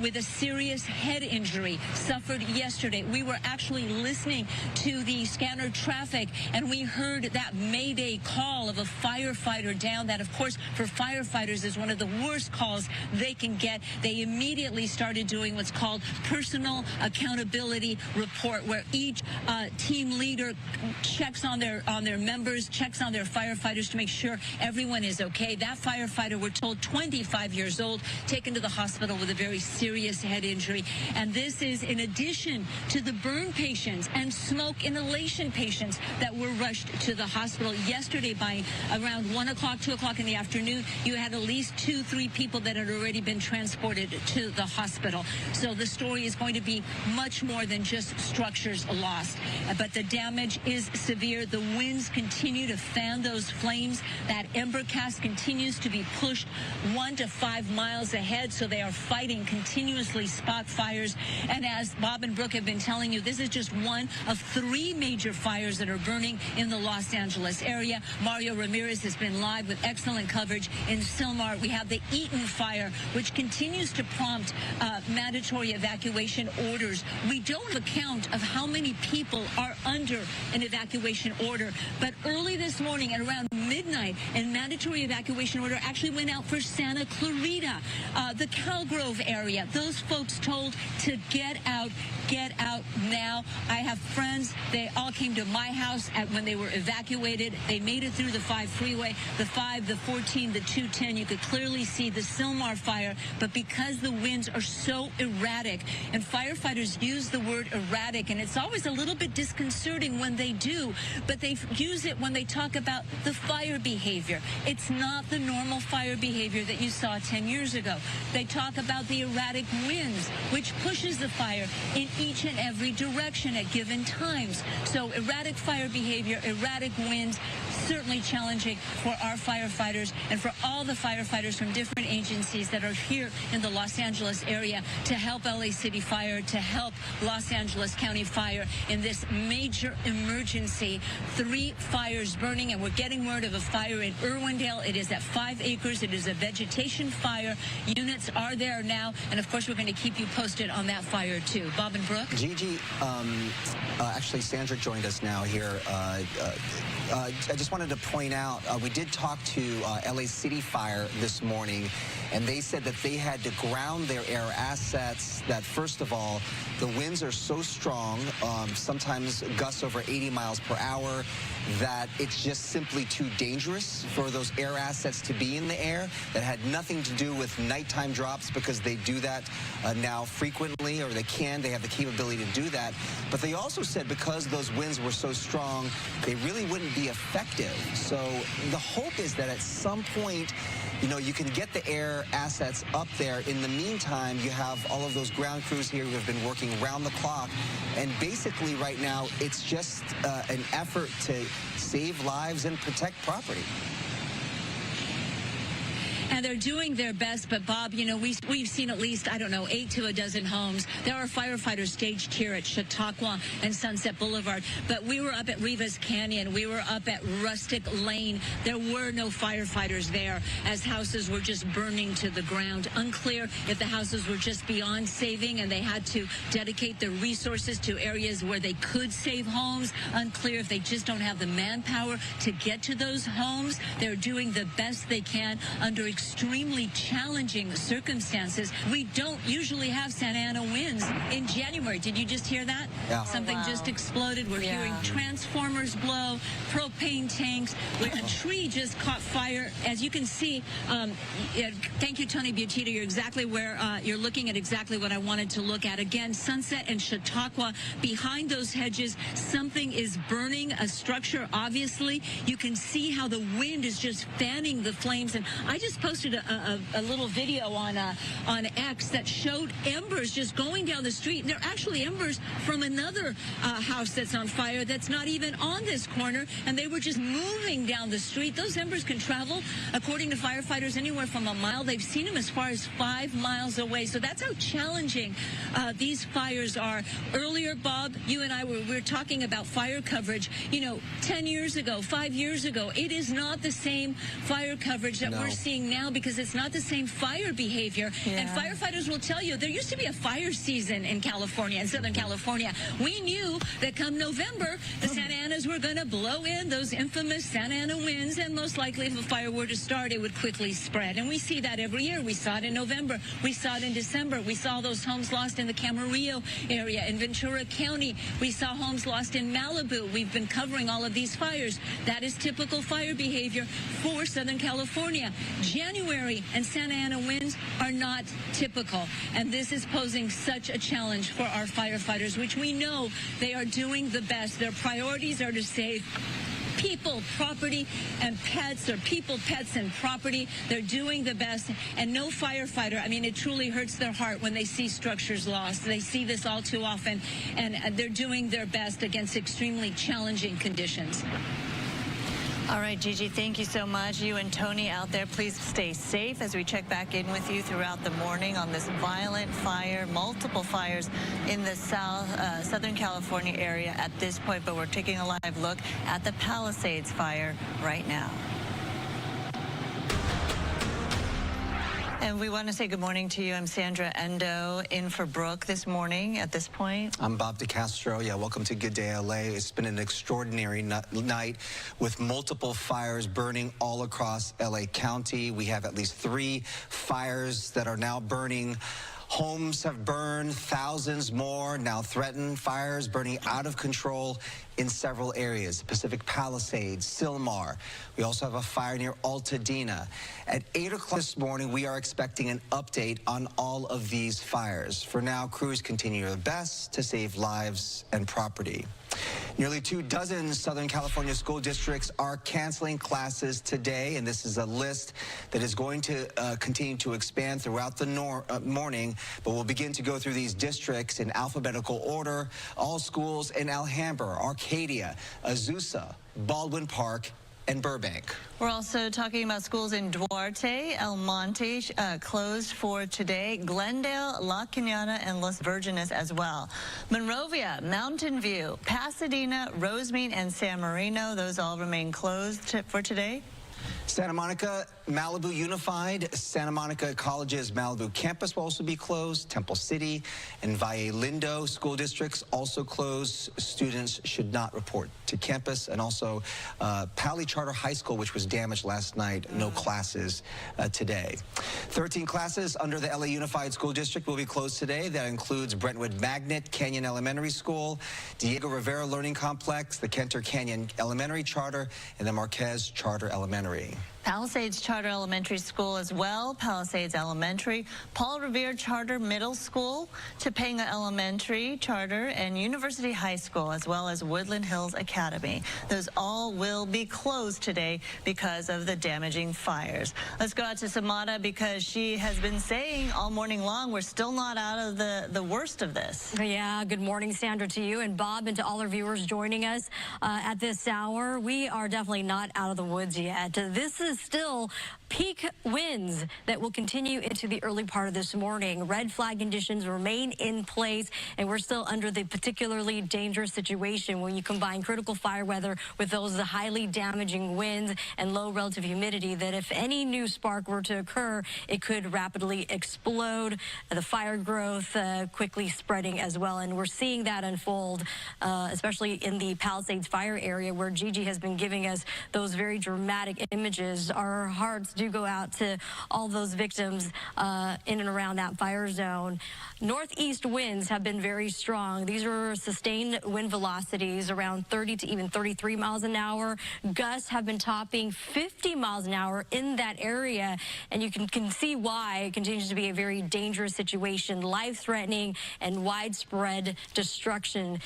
with a serious head injury suffered yesterday. We were actually listening to the scanner traffic, and we heard that Mayday call of a firefighter down. That, of course, for firefighters is one of the worst calls they can get. They immediately started doing what's called personal accountability report, where each team leader checks on their members, checks on their firefighters to make sure everyone is okay. That firefighter, we're told, 25 years old, taken to the hospital with a very serious head injury. And this is in addition to the burn patients and smoke inhalation patients that were rushed to the hospital. Yesterday, by around 1 o'clock, 2 o'clock in the afternoon, you had at least 2-3 people that had already been transported to the hospital. hospital. So the story is going to be much more than just structures lost. But the damage is severe. The winds continue to fan those flames. That ember cast continues to be pushed 1 to 5 miles ahead. So they are fighting continuously spot fires. And as Bob and Brooke have been telling you, this is just one of 3 major fires that are burning in the Los Angeles area. Mario Ramirez has been live with excellent coverage in Sylmar. We have the Eaton fire, which continues to prompt mandatory evacuation orders. We don't have a count of how many people are under an evacuation order, but early this morning at around midnight, a mandatory evacuation order actually went out for Santa Clarita, the Calgrove area. Those folks told to get out now. I have friends, they all came to my house when they were evacuated. They made it through the 5 freeway, the 5, the 14, the 210. You could clearly see the Sylmar fire, but because the winds are so erratic, and firefighters use the word erratic, and it's always a little bit disconcerting when they do, but they use it when they talk about the fire behavior. It's not the normal fire behavior that you saw 10 years ago. They talk about the erratic winds, which pushes the fire in each and every direction at given times. So erratic fire behavior, erratic winds, certainly challenging for our firefighters and for all the firefighters from different agencies that are here in the Los Angeles area to help LA City Fire, to help Los Angeles County Fire in this major emergency. 3 fires burning, and we're getting word of a fire in Irwindale. It is at 5 acres. It is a vegetation fire. Units are there now, and of course we're going to keep you posted on that fire too. Bob and Brooke? Gigi, actually Sandra joined us now here. I just wanted to point out, we did talk to LA City Fire this morning, and they said that they had to ground their air assets, that first of all, the winds are so strong, sometimes gusts over 80 miles per hour, that it's just simply too dangerous for those air assets to be in the air. That had nothing to do with nighttime drops, because they do that now frequently, or they have the capability to do that. But they also said because those winds were so strong, they really wouldn't be effective. So the hope is that at some point, you know, you can get the air assets up there. In the meantime, you have all of those ground crews here who have been working around the clock. And basically right now, it's just an effort to save lives and protect property. And they're doing their best, but Bob, you know, we've seen at least, I don't know, 8 to a dozen homes. There are firefighters staged here at Chautauqua and Sunset Boulevard, but we were up at Rivas Canyon. We were up at Rustic Lane. There were no firefighters there as houses were just burning to the ground. Unclear if the houses were just beyond saving and they had to dedicate their resources to areas where they could save homes. Unclear if they just don't have the manpower to get to those homes. They're doing the best they can under extremely challenging circumstances. We don't usually have Santa Ana winds in January. Did you just hear that? Yeah. Something just exploded. We're hearing transformers blow, propane tanks. A tree just caught fire. As you can see, thank you, Tony Butita. You're exactly where you're looking at exactly what I wanted to look at. Again, Sunset and Chautauqua, behind those hedges, something is burning, a structure, obviously. You can see how the wind is just fanning the flames. And I just posted a little video on X that showed embers just going down the street. They're actually embers from another house that's on fire that's not even on this corner, and they were just moving down the street. Those embers can travel, according to firefighters, anywhere from a mile. They've seen them as far as 5 miles away. So that's how challenging these fires are. Earlier, Bob, you and I were talking about fire coverage. You know, 10 years ago, 5 years ago, it is not the same fire coverage that we're seeing now, because it's not the same fire behavior. And firefighters will tell you there used to be a fire season in California, in Southern California. We knew that come November, the Santa Anas were going to blow in those infamous Santa Ana winds, and most likely if a fire were to start, it would quickly spread. And we see that every year. We saw it in November. We saw it in December. We saw those homes lost in the Camarillo area in Ventura County. We saw homes lost in Malibu. We've been covering all of these fires. That is typical fire behavior for Southern California. January and Santa Ana winds are not typical, and this is posing such a challenge for our firefighters, which we know they are doing the best. Their priorities are to save people, property, and pets, or people, pets, and property. They're doing the best, and no firefighter, I mean, it truly hurts their heart when they see structures lost. They see this all too often, and they're doing their best against extremely challenging conditions. All right, Gigi, thank you so much. You and Tony out there, please stay safe as we check back in with you throughout the morning on this violent fire, multiple fires in the Southern California area at this point, but we're taking a live look at the Palisades fire right now. And we want to say good morning to you. I'm Sandra Endo in for Brooke this morning at this point. I'm Bob DeCastro. Yeah, welcome to Good Day LA. It's been an extraordinary night with multiple fires burning all across LA County. We have at least 3 fires that are now burning. Homes have burned, thousands more now threatened. Fires burning out of control in several areas, Pacific Palisades, Sylmar. We also have a fire near Altadena. At 8 o'clock this morning, we are expecting an update on all of these fires. For now, crews continue their best to save lives and property. Nearly 24 Southern California school districts are canceling classes today, and this is a list that is going to continue to expand throughout the morning, but we'll begin to go through these districts in alphabetical order. All schools in Alhambra, Arcadia, Azusa, Baldwin Park, and Burbank. We're also talking about schools in Duarte, El Monte closed for today, Glendale, La Cañada, and Los Virgenes as well. Monrovia, Mountain View, Pasadena, Rosemead, and San Marino, those all remain closed for today. Santa Monica, Malibu Unified, Santa Monica College's Malibu campus will also be closed. Temple City and Valle Lindo school districts also closed. Students should not report to campus. And also Pali Charter High School, which was damaged last night, no classes today. 13 classes under the LA Unified School District will be closed today. That includes Brentwood Magnet Canyon Elementary School, Diego Rivera Learning Complex, the Kenter Canyon Elementary Charter, and the Marquez Charter Elementary. Palisades Charter Elementary School as well, Palisades Elementary, Paul Revere Charter Middle School, Topanga Elementary Charter, and University High School, as well as Woodland Hills Academy. Those all will be closed today because of the damaging fires. Let's go out to Samada because she has been saying all morning long we're still not out of the worst of this. Yeah, good morning, Sandra, to you and Bob, and to all our viewers joining us at this hour. We are definitely not out of the woods yet. This is still peak winds that will continue into the early part of this morning. Red flag conditions remain in place, and we're still under the particularly dangerous situation when you combine critical fire weather with those highly damaging winds and low relative humidity, that if any new spark were to occur, it could rapidly explode. The fire growth quickly spreading as well, and we're seeing that unfold, especially in the Palisades fire area where Gigi has been giving us those very dramatic images. Our hearts do go out to all those victims in and around that fire zone. Northeast winds have been very strong. These are sustained wind velocities around 30 to even 33 miles an hour. Gusts have been topping 50 miles an hour in that area, and you can see why it continues to be a very dangerous situation, life-threatening and widespread destruction.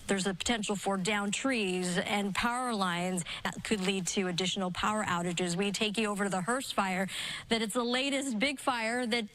There's a potential for downed trees and power lines that could lead to additional power outages. We take you over to the Hearst fire, that it's the latest big fire that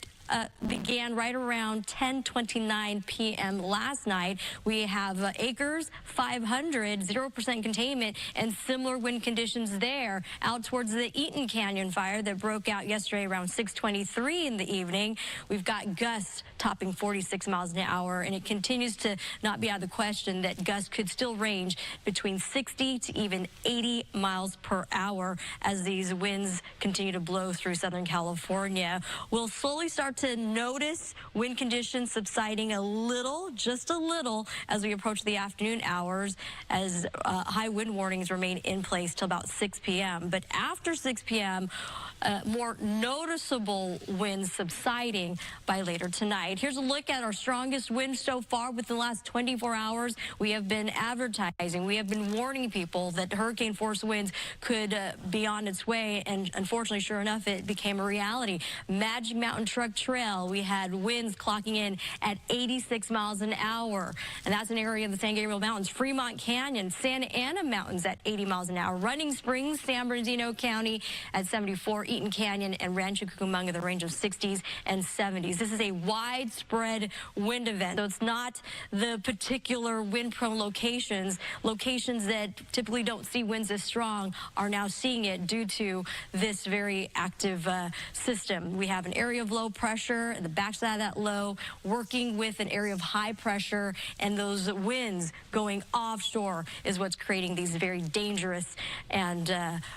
began right around 10:29 p.m. last night. We have acres, 500, 0% containment, and similar wind conditions there. Out towards the Eaton Canyon fire that broke out yesterday around 6:23 in the evening, we've got gusts topping 46 miles an hour, and it continues to not be out of the question that gusts could still range between 60 to even 80 miles per hour as these winds continue to blow through Southern California. We'll slowly start to notice wind conditions subsiding a little, just a little, as we approach the afternoon hours, as high wind warnings remain in place till about 6 p.m. But after 6 p.m., more noticeable winds subsiding by later tonight. Here's a look at our strongest winds so far within the last 24 hours. We have been advertising, we have been warning people that hurricane force winds could be on its way, and unfortunately, sure enough, it became a reality. Magic Mountain truck Trail, we had winds clocking in at 86 miles an hour. And that's an area of the San Gabriel Mountains, Fremont Canyon, Santa Ana Mountains at 80 miles an hour, Running Springs, San Bernardino County at 74, Eaton Canyon and Rancho Cucamonga, the range of 60s and 70s. This is a widespread wind event. So it's not the particular wind-prone locations that typically don't see winds as strong are now seeing it due to this very active system. We have an area of low pressure, and the backside of that low working with an area of high pressure, and those winds going offshore is what's creating these very dangerous and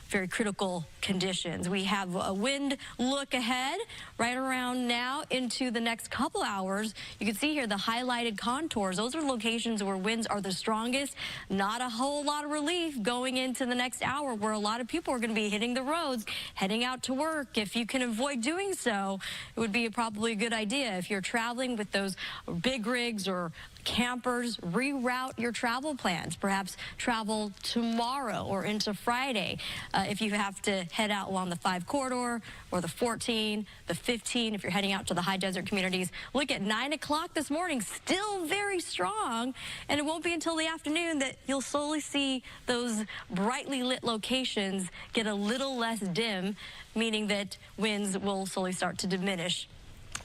very critical conditions. We have a wind look ahead right around now into the next couple hours. You can see here the highlighted contours. Those are locations where winds are the strongest. Not a whole lot of relief going into the next hour, where a lot of people are going to be hitting the roads, heading out to work. If you can avoid doing so, it would be probably a good idea. If you're traveling with those big rigs or campers, reroute your travel plans. Perhaps travel tomorrow or into Friday. If you have to head out along the 5 corridor or the 14, the 15, if you're heading out to the high desert communities, look at 9 o'clock this morning, still very strong. And it won't be until the afternoon that you'll slowly see those brightly lit locations get a little less dim, meaning that winds will slowly start to diminish.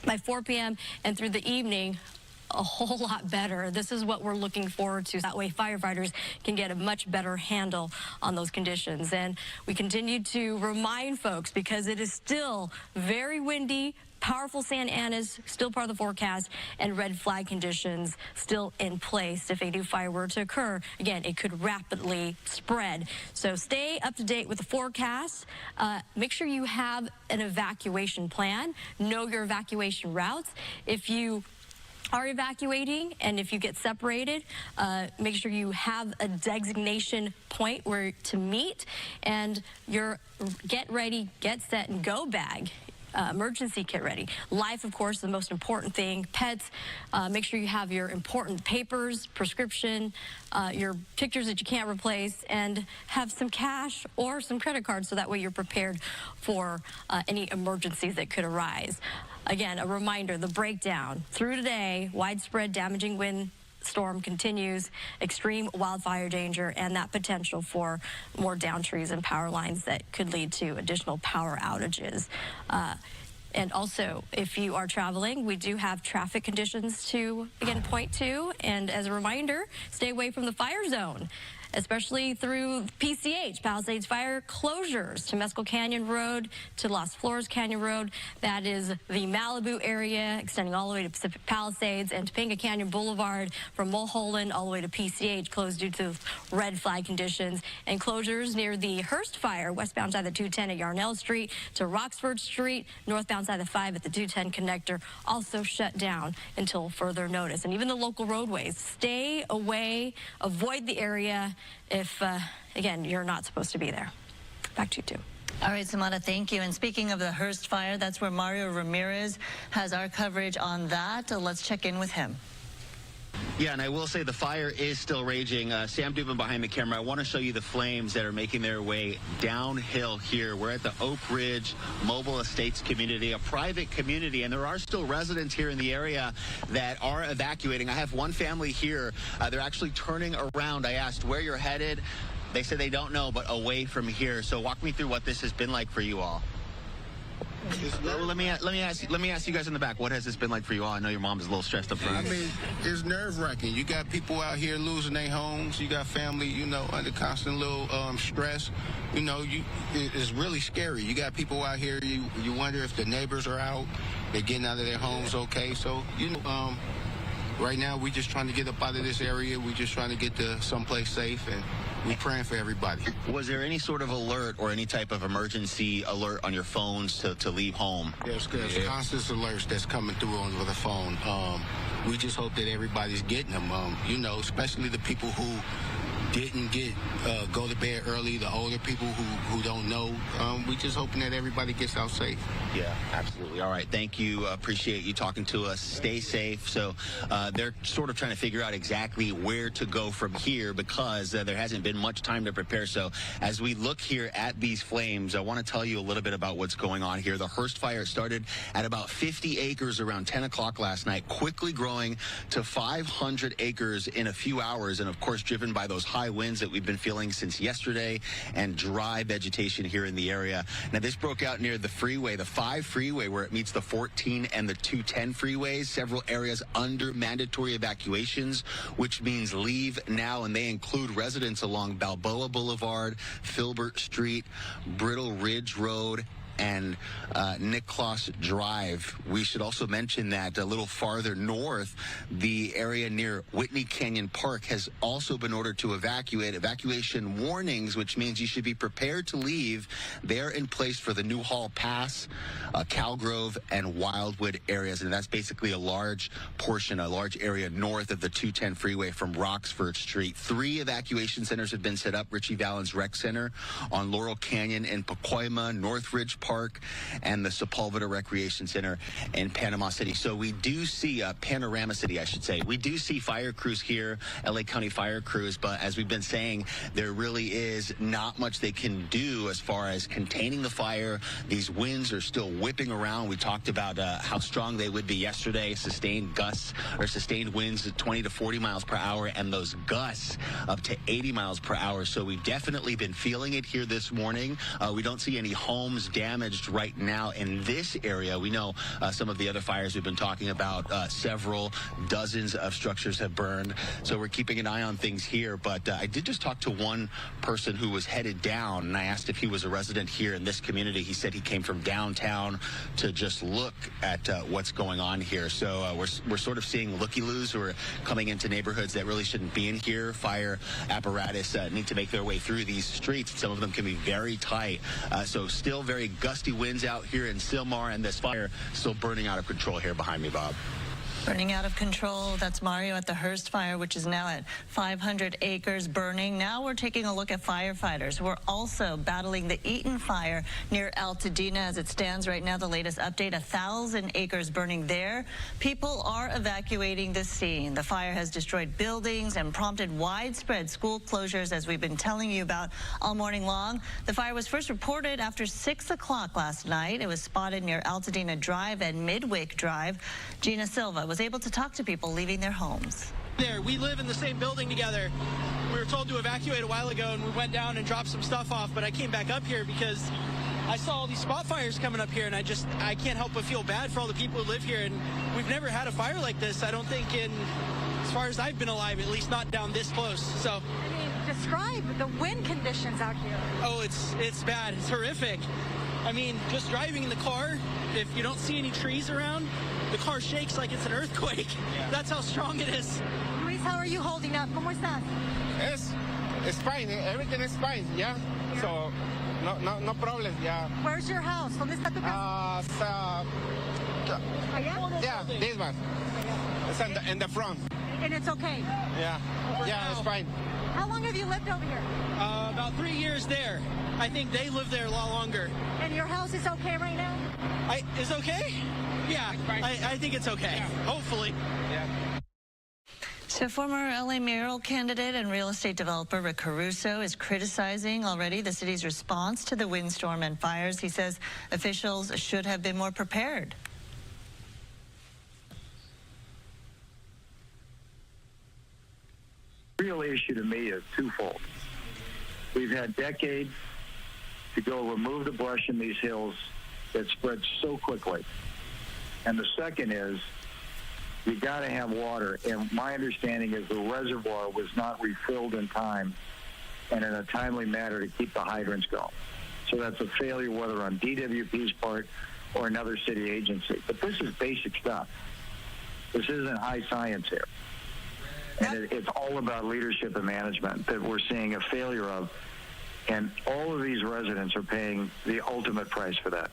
By 4 p.m. and through the evening, a whole lot better. This is what we're looking forward to. That way firefighters can get a much better handle on those conditions. And we continue to remind folks, because it is still very windy, powerful Santa Ana's still part of the forecast, and red flag conditions still in place. If a new fire were to occur, again, it could rapidly spread. So stay up to date with the forecast. Make sure you have an evacuation plan. Know your evacuation routes. If you are evacuating and if you get separated, make sure you have a designation point where to meet, and your get ready, get set, and go bag. Emergency kit ready. Life, of course, the most important thing. Pets, make sure you have your important papers, prescription, your pictures that you can't replace, and have some cash or some credit cards so that way you're prepared for any emergencies that could arise. Again, a reminder, the breakdown through today, widespread damaging wind storm continues, extreme wildfire danger, and that potential for more down trees and power lines that could lead to additional power outages. And also, if you are traveling, we do have traffic conditions to, again, point to. And as a reminder, stay away from the fire zone, especially through PCH, Palisades Fire closures, to Temescal Canyon Road, to Las Flores Canyon Road. That is the Malibu area, extending all the way to Pacific Palisades, and Topanga Canyon Boulevard from Mulholland all the way to PCH, closed due to red flag conditions. And closures near the Hearst Fire, westbound side of the 210 at Yarnell Street, to Roxford Street, northbound side of the 5 at the 210 connector, also shut down until further notice. And even the local roadways, stay away, avoid the area if, again, you're not supposed to be there. Back to you, too. All right, Samantha, thank you. And speaking of the Hearst fire, that's where Mario Ramirez has our coverage on that. Let's check in with him. Yeah, and I will say the fire is still raging. Sam Dubin behind the camera. I want to show you the flames that are making their way downhill here. We're at the Oak Ridge Mobile Estates community, a private community, and there are still residents here in the area that are evacuating. I have one family here. They're actually turning around. I asked where you're headed. They said they don't know, but away from here. So walk me through what this has been like for you all. Let me ask you guys in the back, what has this been like for you all? I know your mom is a little stressed up front. I mean, it's nerve-wracking. You got people out here losing their homes. You got family, you know, under constant little stress. You know, it's really scary. You got people out here, you wonder if the neighbors are out, they're getting out of their homes okay. So, you know, right now we're just trying to get up out of this area. We're just trying to get to someplace safe, and we're praying for everybody. Was there any sort of alert or any type of emergency alert on your phones to leave home? There's constant alerts that's coming through over the phone. We just hope that everybody's getting them, you know, especially the people who didn't go to bed early, the older people who don't know. We just hoping that everybody gets out safe. Yeah, absolutely. All right. Thank you. Appreciate you talking to us. Stay safe. So they're sort of trying to figure out exactly where to go from here because there hasn't been much time to prepare. So as we look here at these flames, I want to tell you a little bit about what's going on here. The Hearst fire started at about 50 acres around 10 o'clock last night, quickly growing to 500 acres in a few hours. And of course, driven by those high winds that we've been feeling since yesterday and dry vegetation here in the area. Now, this broke out near the freeway, the 5 freeway, where it meets the 14 and the 210 freeways. Several areas under mandatory evacuations, which means leave now, and they include residents along Balboa Boulevard, Filbert Street, Brittle Ridge Road, and Nicholas Drive. We should also mention that a little farther north, the area near Whitney Canyon Park has also been ordered to evacuate. Evacuation warnings, which means you should be prepared to leave. They're in place for the Newhall Pass, Calgrove, and Wildwood areas. And that's basically a large portion, a large area north of the 210 freeway from Roxford Street. 3 evacuation centers have been set up. Richie Valens Rec Center on Laurel Canyon in Pacoima, Northridge Park, and the Sepulveda Recreation Center in Panama City. So we do see Panorama City, I should say. We do see fire crews here, LA County fire crews, but as we've been saying, there really is not much they can do as far as containing the fire. These winds are still whipping around. We talked about how strong they would be yesterday, sustained gusts or sustained winds at 20 to 40 miles per hour, and those gusts up to 80 miles per hour. So we've definitely been feeling it here this morning. We don't see any homes damaged right now in this area. We know some of the other fires we've been talking about, several dozens of structures have burned. So we're keeping an eye on things here. But I did just talk to one person who was headed down, and I asked if he was a resident here in this community. He said he came from downtown to just look at what's going on here. So we're sort of seeing looky-loos who are coming into neighborhoods that really shouldn't be in here. Fire apparatus need to make their way through these streets. Some of them can be very tight. So still very gusty winds out here in Sylmar, and this fire still burning out of control here behind me, Bob. Burning out of control. That's Mario at the Hearst fire, which is now at 500 acres burning. Now we're taking a look at firefighters. We're also battling the Eaton fire near Altadena as it stands right now. The latest update, 1,000 acres burning there. People are evacuating the scene. The fire has destroyed buildings and prompted widespread school closures, as we've been telling you about all morning long. The fire was first reported after 6 o'clock last night. It was spotted near Altadena Drive and Midwick Drive. Gina Silva was able to talk to people leaving their homes. We live in the same building together. We were told to evacuate a while ago, and we went down and dropped some stuff off, but I came back up here because I saw all these spot fires coming up here, and I can't help but feel bad for all the people who live here, and we've never had a fire like this, I don't think, as far as I've been alive, at least not down this close. So, I mean, describe the wind conditions out here. Oh, it's bad. It's horrific. I mean, just driving in the car, if you don't see any trees around, the car shakes like it's an earthquake. Yeah. That's how strong it is. Luis, how are you holding up? ¿Cómo estás? It's fine. Everything is fine, yeah? So, no problem, yeah. Where's your house? ¿Dónde está tu casa? Yeah, this one. It's in the front. And it's okay? Yeah, it's fine. How long have you lived over here? About 3 years there. I think they live there a lot longer. And your house is okay right now? Is okay? Yeah, I think it's okay. Yeah. Hopefully. Yeah. So former LA mayoral candidate and real estate developer Rick Caruso is criticizing already the city's response to the windstorm and fires. He says officials should have been more prepared. The real issue to me is twofold. We've had decades to go remove the brush in these hills that spreads so quickly. And the second is you got to have water. And my understanding is the reservoir was not refilled in time and in a timely manner to keep the hydrants going. So that's a failure, whether on DWP's part or another city agency. But this is basic stuff. This isn't high science here. And it's all about leadership and management that we're seeing a failure of. And all of these residents are paying the ultimate price for that.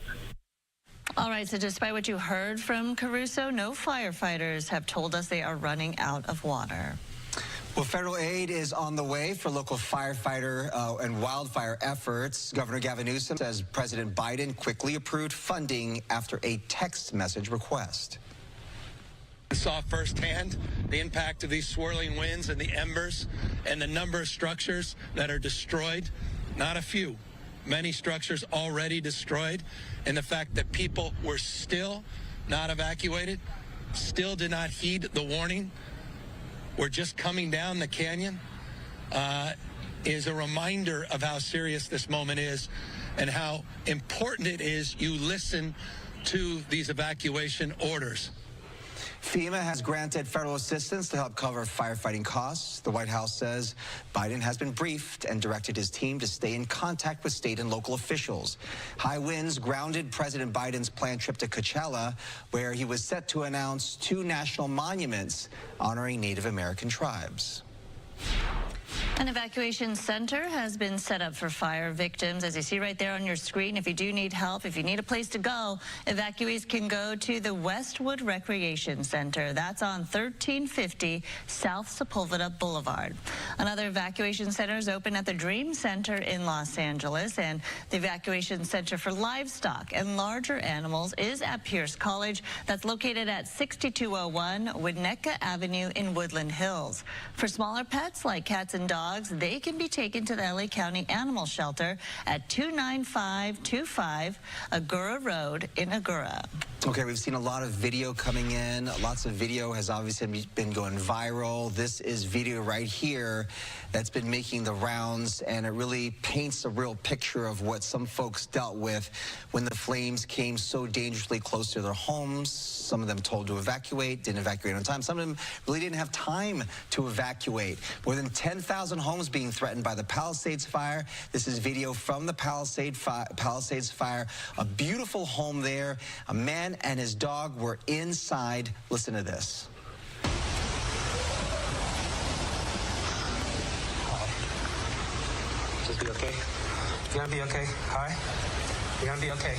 All right, so despite what you heard from Caruso, no firefighters have told us they are running out of water. Well, federal aid is on the way for local firefighter and wildfire efforts. Governor Gavin Newsom says President Biden quickly approved funding after a text message request. I saw firsthand the impact of these swirling winds and the embers and the number of structures that are destroyed. Not a few, many structures already destroyed, and the fact that people were still not evacuated, still did not heed the warning. We're just coming down the canyon is a reminder of how serious this moment is and how important it is you listen to these evacuation orders. FEMA has granted federal assistance to help cover firefighting costs. The White House says Biden has been briefed and directed his team to stay in contact with state and local officials. High winds grounded President Biden's planned trip to Coachella, where he was set to announce 2 national monuments honoring Native American tribes. An evacuation center has been set up for fire victims, as you see right there on your screen. If you do need help, if you need a place to go, evacuees can go to the Westwood Recreation Center. That's on 1350 South Sepulveda Boulevard. Another evacuation center is open at the Dream Center in Los Angeles, and the evacuation center for livestock and larger animals is at Pierce College. That's located at 6201 Winnetka Avenue in Woodland Hills. For smaller pets like cats and dogs, they can be taken to the LA County Animal Shelter at 29525 Agoura Road in Agoura. Okay, we've seen a lot of video coming in. Lots of video has obviously been going viral. This is video right here that's been making the rounds, and it really paints a real picture of what some folks dealt with when the flames came so dangerously close to their homes. Some of them told to evacuate, didn't evacuate on time. Some of them really didn't have time to evacuate. More than 10,000 homes being threatened by the Palisades fire. This is video from the Palisades fire. A beautiful home there. A man and his dog were inside. Listen to this. Just be okay. You're gonna be okay. All right? You're gonna be okay.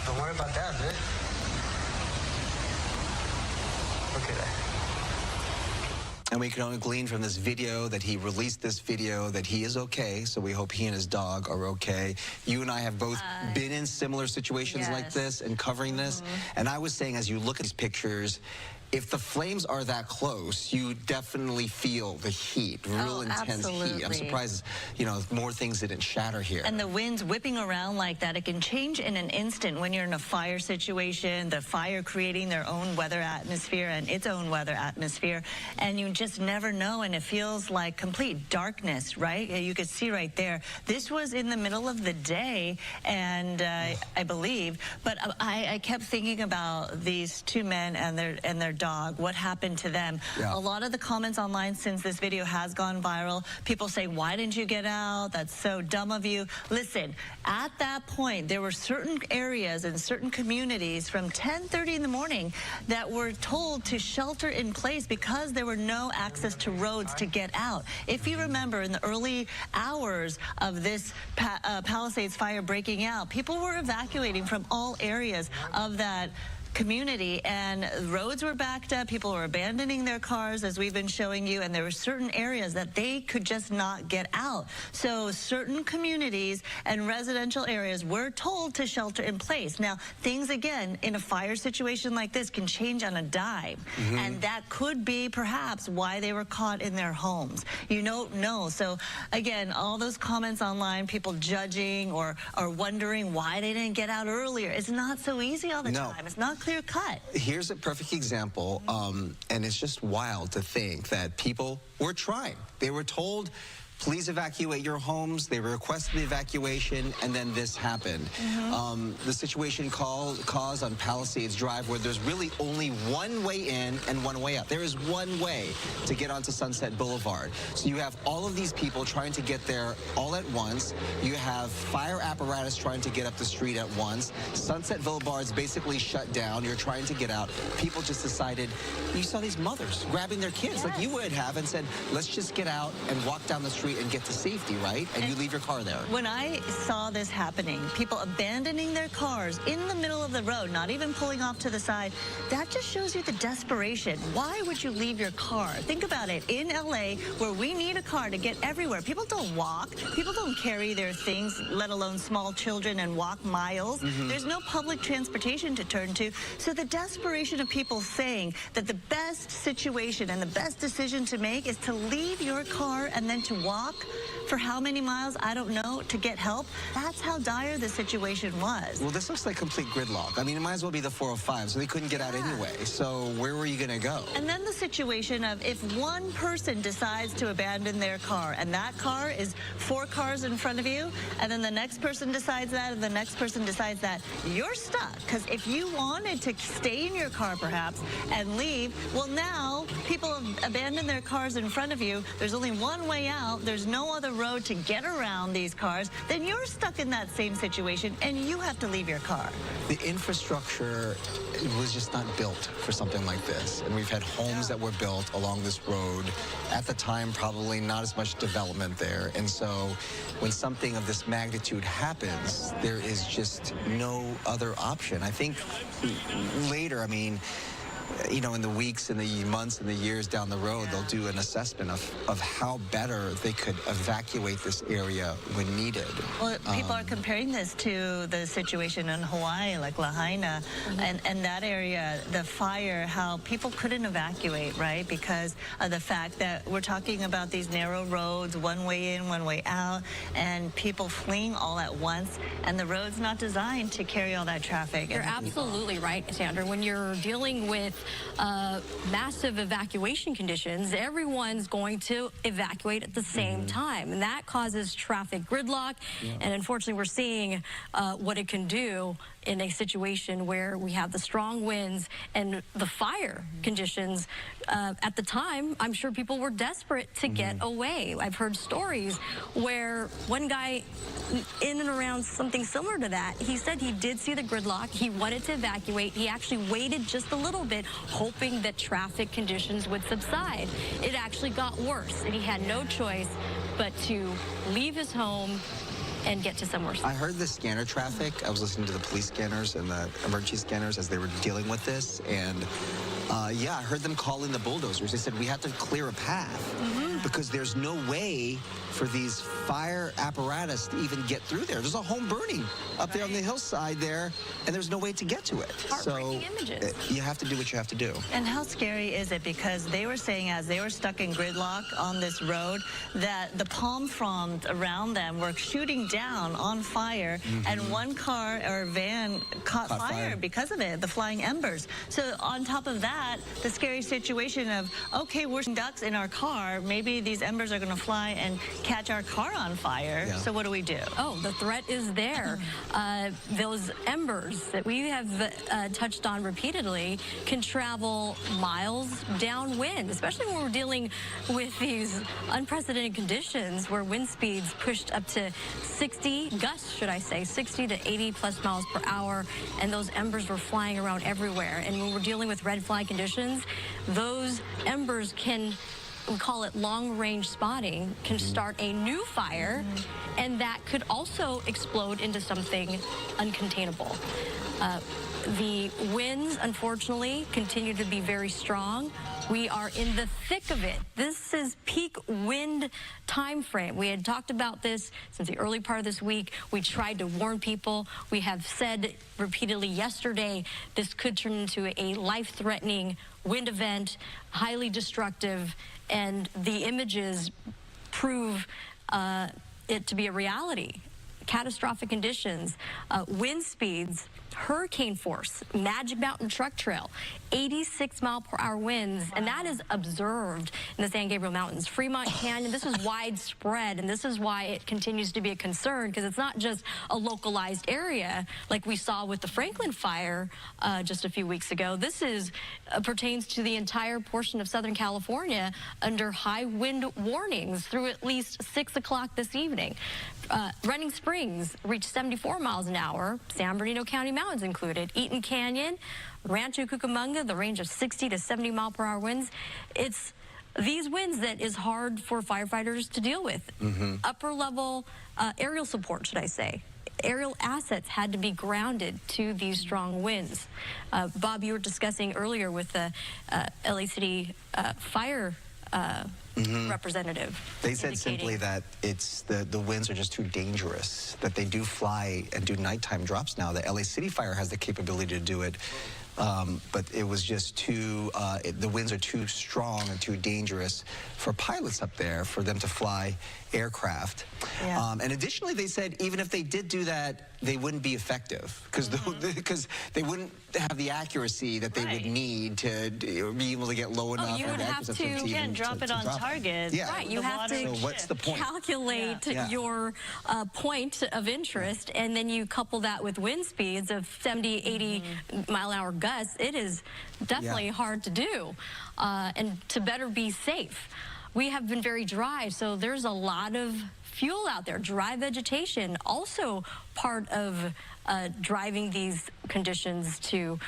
Don't worry about that, dude. Look at that. And we can only glean from this video that he released this video that he is okay. So we hope he and his dog are okay. You and I have both been in similar situations like this and covering this. And I was saying, as you look at these pictures, if the flames are that close, you definitely feel the heat, real intense heat. I'm surprised, you know, more things didn't shatter here. And the winds whipping around like that, it can change in an instant when you're in a fire situation, the fire creating their own weather atmosphere and its own weather atmosphere, and you just never know, and it feels like complete darkness, right? You could see right there. This was in the middle of the day, and I believe, but I kept thinking about these 2 men and their dog. What happened to them? A lot of the comments online since this video has gone viral, people say, why didn't you get out? That's so dumb of you. Listen, at that point, there were certain areas and certain communities from 10:30 in the morning that were told to shelter in place because there were no access to roads to get out. If you remember, in the early hours of this Palisades fire breaking out, people were evacuating from all areas of that community, and roads were backed up. People were abandoning their cars, as we've been showing you, and there were certain areas that they could just not get out. So certain communities and residential areas were told to shelter in place. Now, things, again, in a fire situation like this can change on a dime, and that could be perhaps why they were caught in their homes. You don't know. So, again, all those comments online, people judging or wondering why they didn't get out earlier. It's not so easy all the time. It's not clear cut. Here's a perfect example, and it's just wild to think that people were trying. They were told, please evacuate your homes. They requested the evacuation, and then this happened. The situation caused on Palisades Drive, where there's really only one way in and one way out. There is one way to get onto Sunset Boulevard. So you have all of these people trying to get there all at once. You have fire apparatus trying to get up the street at once. Sunset Boulevard's basically shut down. You're trying to get out. People just decided, you saw these mothers grabbing their kids like you would have and said, let's just get out and walk down the street street and get to safety, right? And you leave your car there. When I saw this happening, people abandoning their cars in the middle of the road, not even pulling off to the side, that just shows you the desperation. Why would you leave your car? Think about it. In LA, where we need a car to get everywhere, people don't walk. People don't carry their things, let alone small children, and walk miles. There's no public transportation to turn to. So the desperation of people saying that the best situation and the best decision to make is to leave your car and then to walk for how many miles, I don't know, to get help. That's how dire the situation was. Well, this looks like complete gridlock. I mean, it might as well be the 405, so they couldn't get out anyway. So where were you going to go? And then the situation of if one person decides to abandon their car, and that car is 4 cars in front of you, and then the next person decides that, and the next person decides that, you're stuck. Because if you wanted to stay in your car, perhaps, and leave, well, now people have abandoned their cars in front of you. There's only one way out. There's no other road to get around these cars. Then you're stuck in that same situation, and you have to leave your car. The infrastructure was just not built for something like this. And we've had homes that were built along this road. At the time, probably not as much development there. And so when something of this magnitude happens, there is just no other option. I think later, I mean, you know, in the weeks and the months and the years down the road, they'll do an assessment of how better they could evacuate this area when needed. Well, people are comparing this to the situation in Hawaii, like Lahaina, and that area, the fire, how people couldn't evacuate, right? Because of the fact that we're talking about these narrow roads, one way in, one way out, and people fleeing all at once, and the road's not designed to carry all that traffic. You're absolutely right, Sandra. When you're dealing with massive evacuation conditions, everyone's going to evacuate at the same time, and that causes traffic gridlock. And unfortunately, we're seeing what it can do in a situation where we have the strong winds and the fire conditions. At the time, I'm sure people were desperate to get away. I've heard stories where one guy in and around something similar to that, he said he did see the gridlock. He wanted to evacuate. He actually waited just a little bit, hoping that traffic conditions would subside. It actually got worse, and he had no choice but to leave his home and get to somewhere safe. I heard the scanner traffic. I was listening to the police scanners and the emergency scanners as they were dealing with this, and yeah, I heard them call in the bulldozers. They said, we have to clear a path because there's no way for these fire apparatus to even get through there. There's a home burning up there on the hillside there, and there's no way to get to it. Heartbreaking images. You have to do what you have to do. And how scary is it? Because they were saying as they were stuck in gridlock on this road that the palm fronds around them were shooting down on fire, and one car or van caught fire because of it, the flying embers. So on top of that, the scary situation of, okay, we're ducks in our car, maybe these embers are going to fly and catch our car on fire. So what do we do? Oh, the threat is there. Those embers that we have touched on repeatedly can travel miles downwind, especially when we're dealing with these unprecedented conditions where wind speeds pushed up to 60, gusts, should I say, 60 to 80 plus miles per hour, and those embers were flying around everywhere. And when we're dealing with red flag conditions, those embers can, we call it long-range spotting, can start a new fire, and that could also explode into something uncontainable. The winds, unfortunately, continue to be very strong. We are in the thick of it. This is peak wind time frame. We had talked about this since the early part of this week. We tried to warn people. We have said repeatedly yesterday, this could turn into a life-threatening wind event, highly destructive, and the images prove it to be a reality. Catastrophic conditions, wind speeds, hurricane force, Magic Mountain Truck Trail, 86 mile per hour winds, and that is observed in the San Gabriel Mountains. Fremont Canyon, this is widespread, and this is why it continues to be a concern, because it's not just a localized area like we saw with the Franklin fire just a few weeks ago. This is pertains to the entire portion of Southern California under high wind warnings through at least 6 o'clock this evening. Running Springs reached 74 miles an hour, San Bernardino County Mountains included. Eaton Canyon, Rancho Cucamonga, the range of 60 to 70 mile per hour winds. It's these winds that is hard for firefighters to deal with. Upper level aerial support, should I say. Aerial assets had to be grounded to these strong winds. Bob, you were discussing earlier with the LA City fire representative. They said simply that it's the winds are just too dangerous, that they do fly and do nighttime drops now. The LA City Fire has the capability to do it, but it was just too, the winds are too strong and too dangerous for pilots up there, for them to fly aircraft. And additionally, they said even if they did do that, they wouldn't be effective because they wouldn't have the accuracy that they would need to be able to get low enough. You would have to, drop it on target. Right, you have to so what's the point? Calculate your point of interest, and then you couple that with wind speeds of 70, 80 mile-an-hour gusts. It is definitely hard to do, and to better be safe. We have been very dry, so there's a lot of fuel out there. Dry vegetation, also part of driving these conditions to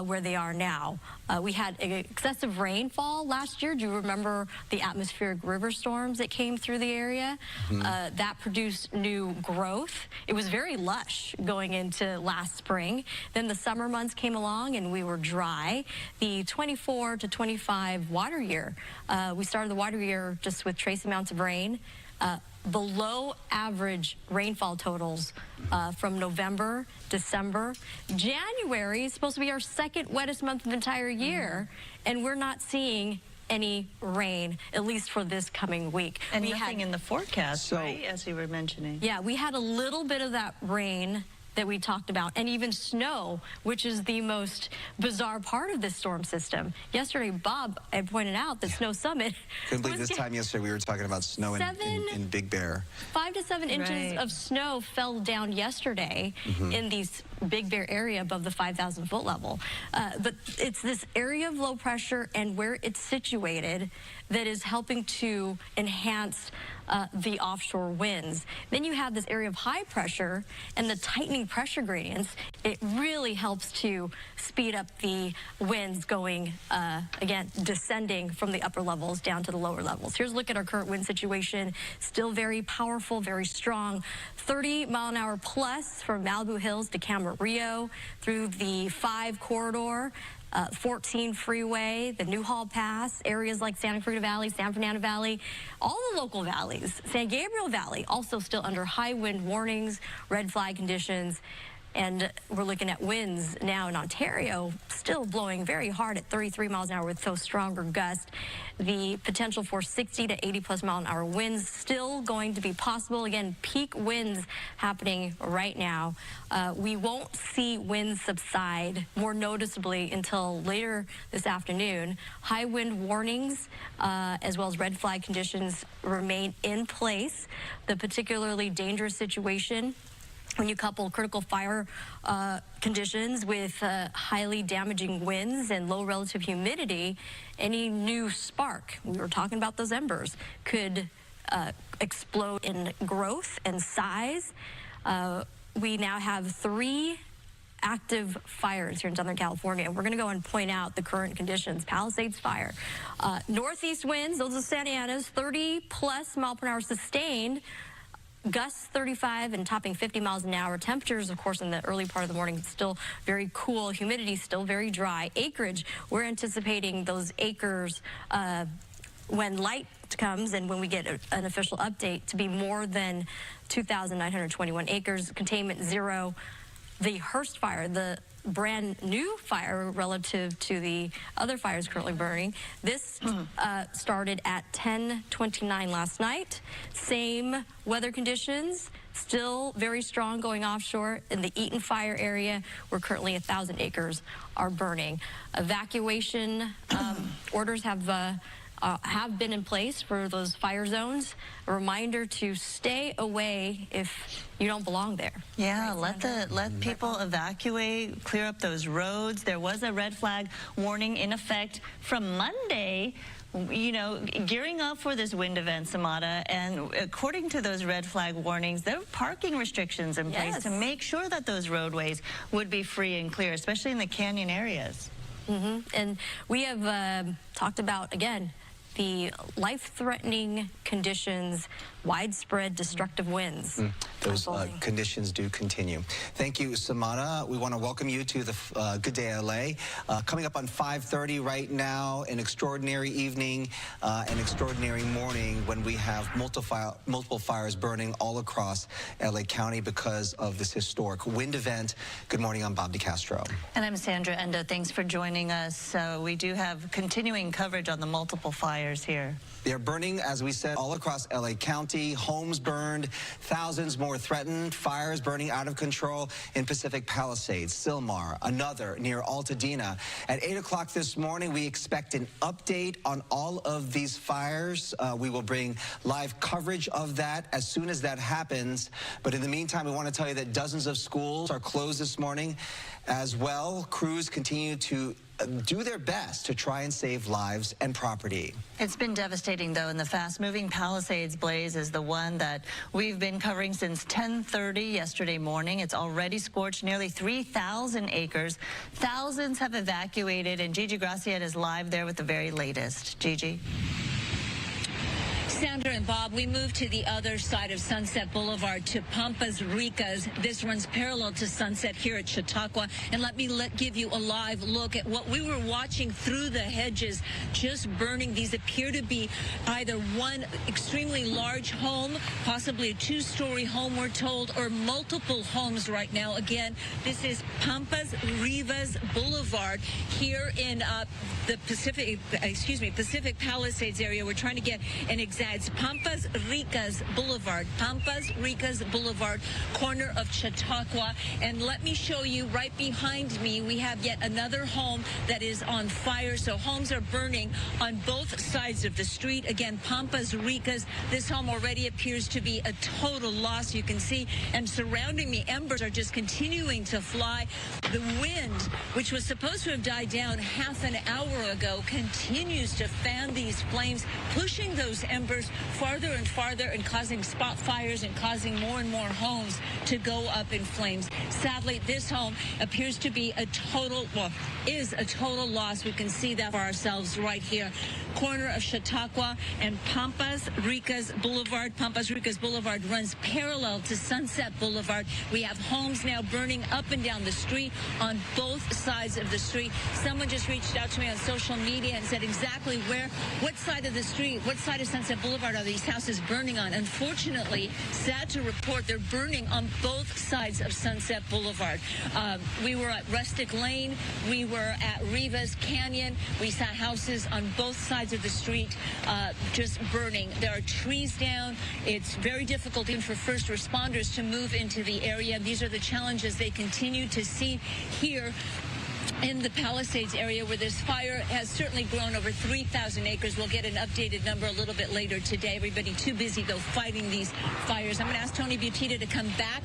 where they are now. We had excessive rainfall last year. Do you remember the atmospheric river storms that came through the area? That produced new growth. It was very lush going into last spring. Then the summer months came along and we were dry. The 24 to 25 water year, we started the water year just with trace amounts of rain. Below average rainfall totals from November, December. January is supposed to be our second wettest month of the entire year, and we're not seeing any rain, at least for this coming week. And nothing in the forecast, right, as you were mentioning. Yeah, we had a little bit of that rain that we talked about, and even snow, which is the most bizarre part of this storm system. Yesterday, Bob had pointed out that Snow Summit. Couldn't believe this time yesterday we were talking about snow in Big Bear. 5 to 7 inches of snow fell down yesterday in the Big Bear area above the 5,000 foot level. But it's this area of low pressure and where it's situated that is helping to enhance the offshore winds. Then you have this area of high pressure and the tightening pressure gradients. It really helps to speed up the winds going, again, descending from the upper levels down to the lower levels. Here's a look at our current wind situation. Still very powerful, very strong. 30 mile-an-hour plus from Malibu Hills to Camarillo through the 5 corridor. 14 freeway, the Newhall Pass, areas like Santa Clarita Valley, San Fernando Valley, all the local valleys. San Gabriel Valley also still under high wind warnings, red flag conditions. And we're looking at winds now in Ontario, still blowing very hard at 33 miles an hour with those stronger gusts. The potential for 60 to 80 plus mile an hour winds still going to be possible. Again, peak winds happening right now. We won't see winds subside more noticeably until later this afternoon. High wind warnings as well as red flag conditions remain in place. The particularly dangerous situation when you couple critical fire conditions with highly damaging winds and low relative humidity, any new spark, we were talking about those embers, could explode in growth and size. We now have 3 active fires here in Southern California, and we're going to go and point out the current conditions. Palisades Fire. Northeast winds, those are Santa Ana's, 30 plus mile per hour sustained. Gusts 35 and topping 50 miles an hour. Temperatures, of course, in the early part of the morning, still very cool. Humidity still very dry. Acreage, we're anticipating those acres when light comes and when we get an official update to be more than 2,921 acres. Containment 0. The Hearst Fire, the brand new fire relative to the other fires currently burning. This started at 10:29 last night. Same weather conditions, still very strong going offshore. In the Eaton Fire area, where currently 1,000 acres are burning. Evacuation orders have been in place for those fire zones. A reminder to stay away if you don't belong there. Yeah, let people evacuate, clear up those roads. There was a red flag warning in effect from Monday, you know, gearing up for this wind event, Samara, and according to those red flag warnings, there were parking restrictions in place to make sure that those roadways would be free and clear, especially in the canyon areas. And we have talked about, again, the life-threatening conditions, widespread destructive winds. Those conditions do continue. Thank you, Samana. We want to welcome you to the Good Day LA. Coming up on 5:30 right now, an extraordinary evening, an extraordinary morning when we have multiple fires burning all across LA County because of this historic wind event. Good morning, I'm Bob DeCastro. And I'm Sandra Enda. Thanks for joining us. We do have continuing coverage on the multiple fires here. They're burning, as we said, all across LA County. Homes burned, thousands more threatened, fires burning out of control in Pacific Palisades, Sylmar, another near Altadena. At 8 o'clock this morning, we expect an update on all of these fires. We will bring live coverage of that as soon as that happens. But in the meantime, we want to tell you that dozens of schools are closed this morning as well. Crews continue to do their best to try and save lives and property. It's been devastating, though, and the fast-moving Palisades blaze is the one that we've been covering since 10:30 yesterday morning. It's already scorched nearly 3,000 acres. Thousands have evacuated, and Gigi Graciet is live there with the very latest. Gigi. Sandra and Bob, we move to the other side of Sunset Boulevard to Pampas Ricas. This runs parallel to Sunset here at Chautauqua. And let me give you a live look at what we were watching through the hedges just burning. These appear to be either one extremely large home, possibly a two-story home, we're told, or multiple homes right now. Again, this is Pampas Rivas Boulevard here in the Pacific Palisades area. We're trying to get an exact. It's Pampas Ricas Boulevard, corner of Chautauqua. And let me show you right behind me, we have yet another home that is on fire. So homes are burning on both sides of the street. Again, Pampas Ricas. This home already appears to be a total loss, you can see. And surrounding me, embers are just continuing to fly. The wind, which was supposed to have died down half an hour ago, continues to fan these flames, pushing those embers farther and farther and causing spot fires and causing more and more homes to go up in flames. Sadly, this home appears to be is a total loss. We can see that for ourselves right here. Corner of Chautauqua and Pampas Ricas Boulevard. Pampas Ricas Boulevard runs parallel to Sunset Boulevard. We have homes now burning up and down the street on both sides of the street. Someone just reached out to me on social media and said exactly what side of the street, what side of Sunset Boulevard are these houses burning on. Unfortunately, sad to report, they're burning on both sides of Sunset Boulevard. We were at Rustic Lane. We were at Rivas Canyon. We saw houses on both sides of the street just burning. There are trees down. It's very difficult even for first responders to move into the area. These are the challenges they continue to see here in the Palisades area, where this fire has certainly grown over 3,000 acres. We'll get an updated number a little bit later today. Everybody too busy, though, fighting these fires. I'm going to ask Tony Butita to come back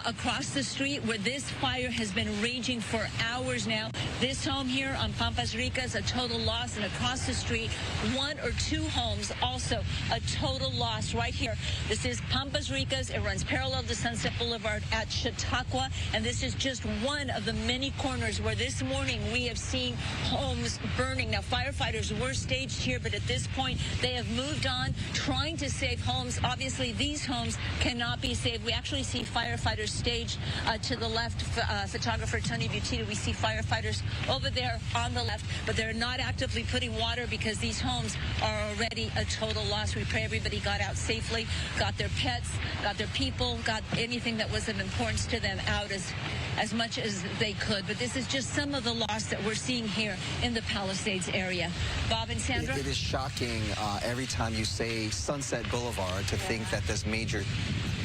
across the street where this fire has been raging for hours now. This home here on Pampas Ricas, a total loss, and across the street, one or two homes, also a total loss right here. This is Pampas Ricas. It runs parallel to Sunset Boulevard at Chautauqua, and this is just one of the many corners where this morning we have seen homes burning. Now, firefighters were staged here, but at this point they have moved on, trying to save homes. Obviously, these homes cannot be saved. We actually see firefighters staged to the left. Photographer Tony Butita, we see firefighters over there on the left, but they're not actively putting water because these homes are already a total loss. We pray everybody got out safely, got their pets, got their people, got anything that was of importance to them out as much as they could. But this is just some of the loss that we're seeing here in the Palisades area. Bob and Sandra? It is shocking every time you say Sunset Boulevard to think that this major,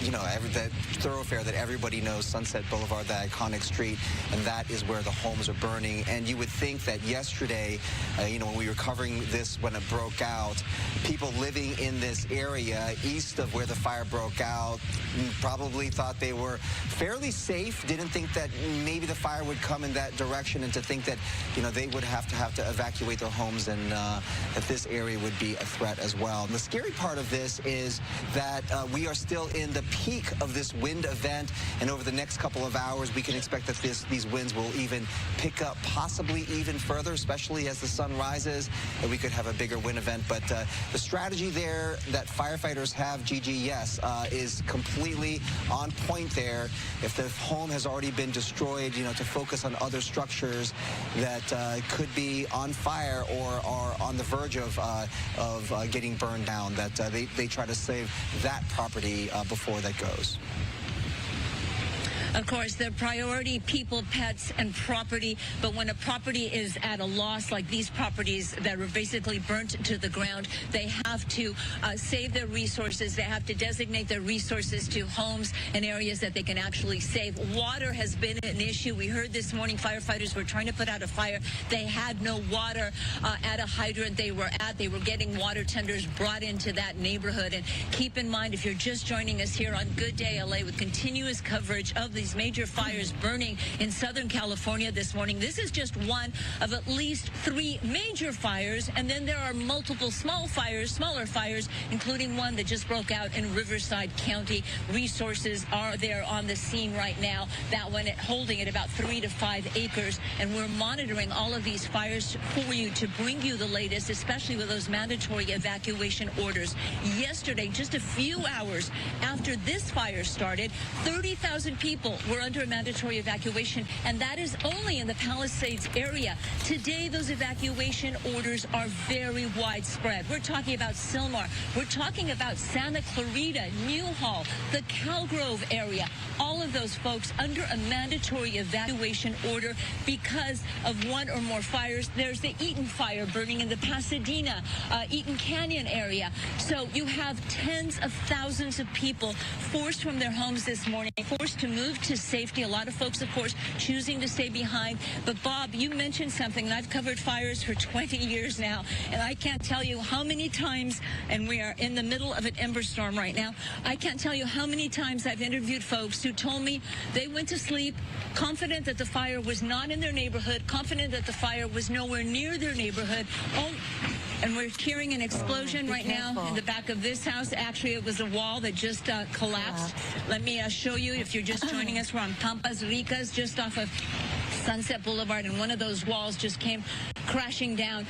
that thoroughfare that everybody knows, Sunset Boulevard, the iconic street, and that is where the homes are burning. And you would think that yesterday, when we were covering this when it broke out, people living in this area east of where the fire broke out probably thought they were fairly safe, didn't think that maybe the fire would come in that direction, and to think that, they would have to evacuate their homes, and that this area would be a threat as well. And the scary part of this is that we are still in the peak of this wind event, and over the next couple of hours, we can expect that these winds will even pick up, possibly even further, especially as the sun rises, and we could have a bigger wind event. But the strategy there that firefighters have, Gigi, yes, is completely on point there. If the home has already been destroyed, you know, to focus on other structures that could be on fire or are on the verge of getting burned down, that they try to save that property before that goes. Of course, their priority, people, pets, and property. But when a property is at a loss, like these properties that were basically burnt to the ground, they have to save their resources. They have to designate their resources to homes and areas that they can actually save. Water has been an issue. We heard this morning firefighters were trying to put out a fire. They had no water at a hydrant they were at. They were getting water tenders brought into that neighborhood. And keep in mind, if you're just joining us here on Good Day LA with continuous coverage of these major fires burning in Southern California this morning. This is just one of at least 3 major fires, and then there are multiple smaller fires, including one that just broke out in Riverside County. Resources are there on the scene right now, that one holding at about 3 to 5 acres, and we're monitoring all of these fires for you to bring you the latest, especially with those mandatory evacuation orders. Yesterday, just a few hours after this fire started, 30,000 people were under a mandatory evacuation, and that is only in the Palisades area. Today, those evacuation orders are very widespread. We're talking about Sylmar. We're talking about Santa Clarita, Newhall, the Calgrove area. All of those folks under a mandatory evacuation order because of one or more fires. There's the Eaton fire burning in the Pasadena, Eaton Canyon area. So you have tens of thousands of people forced from their homes this morning, forced to move to safety. A lot of folks, of course, choosing to stay behind. But Bob, you mentioned something, and I've covered fires for 20 years now, and I can't tell you how many times, and we are in the middle of an ember storm right now, I can't tell you how many times I've interviewed folks who told me they went to sleep confident that the fire was not in their neighborhood, confident that the fire was nowhere near their neighborhood. And we're hearing an explosion right now in the back of this house. Actually, it was a wall that just collapsed. Let me show you, if you're just joining us, we're on Pampas Ricas, just off of Sunset Boulevard, and one of those walls just came crashing down.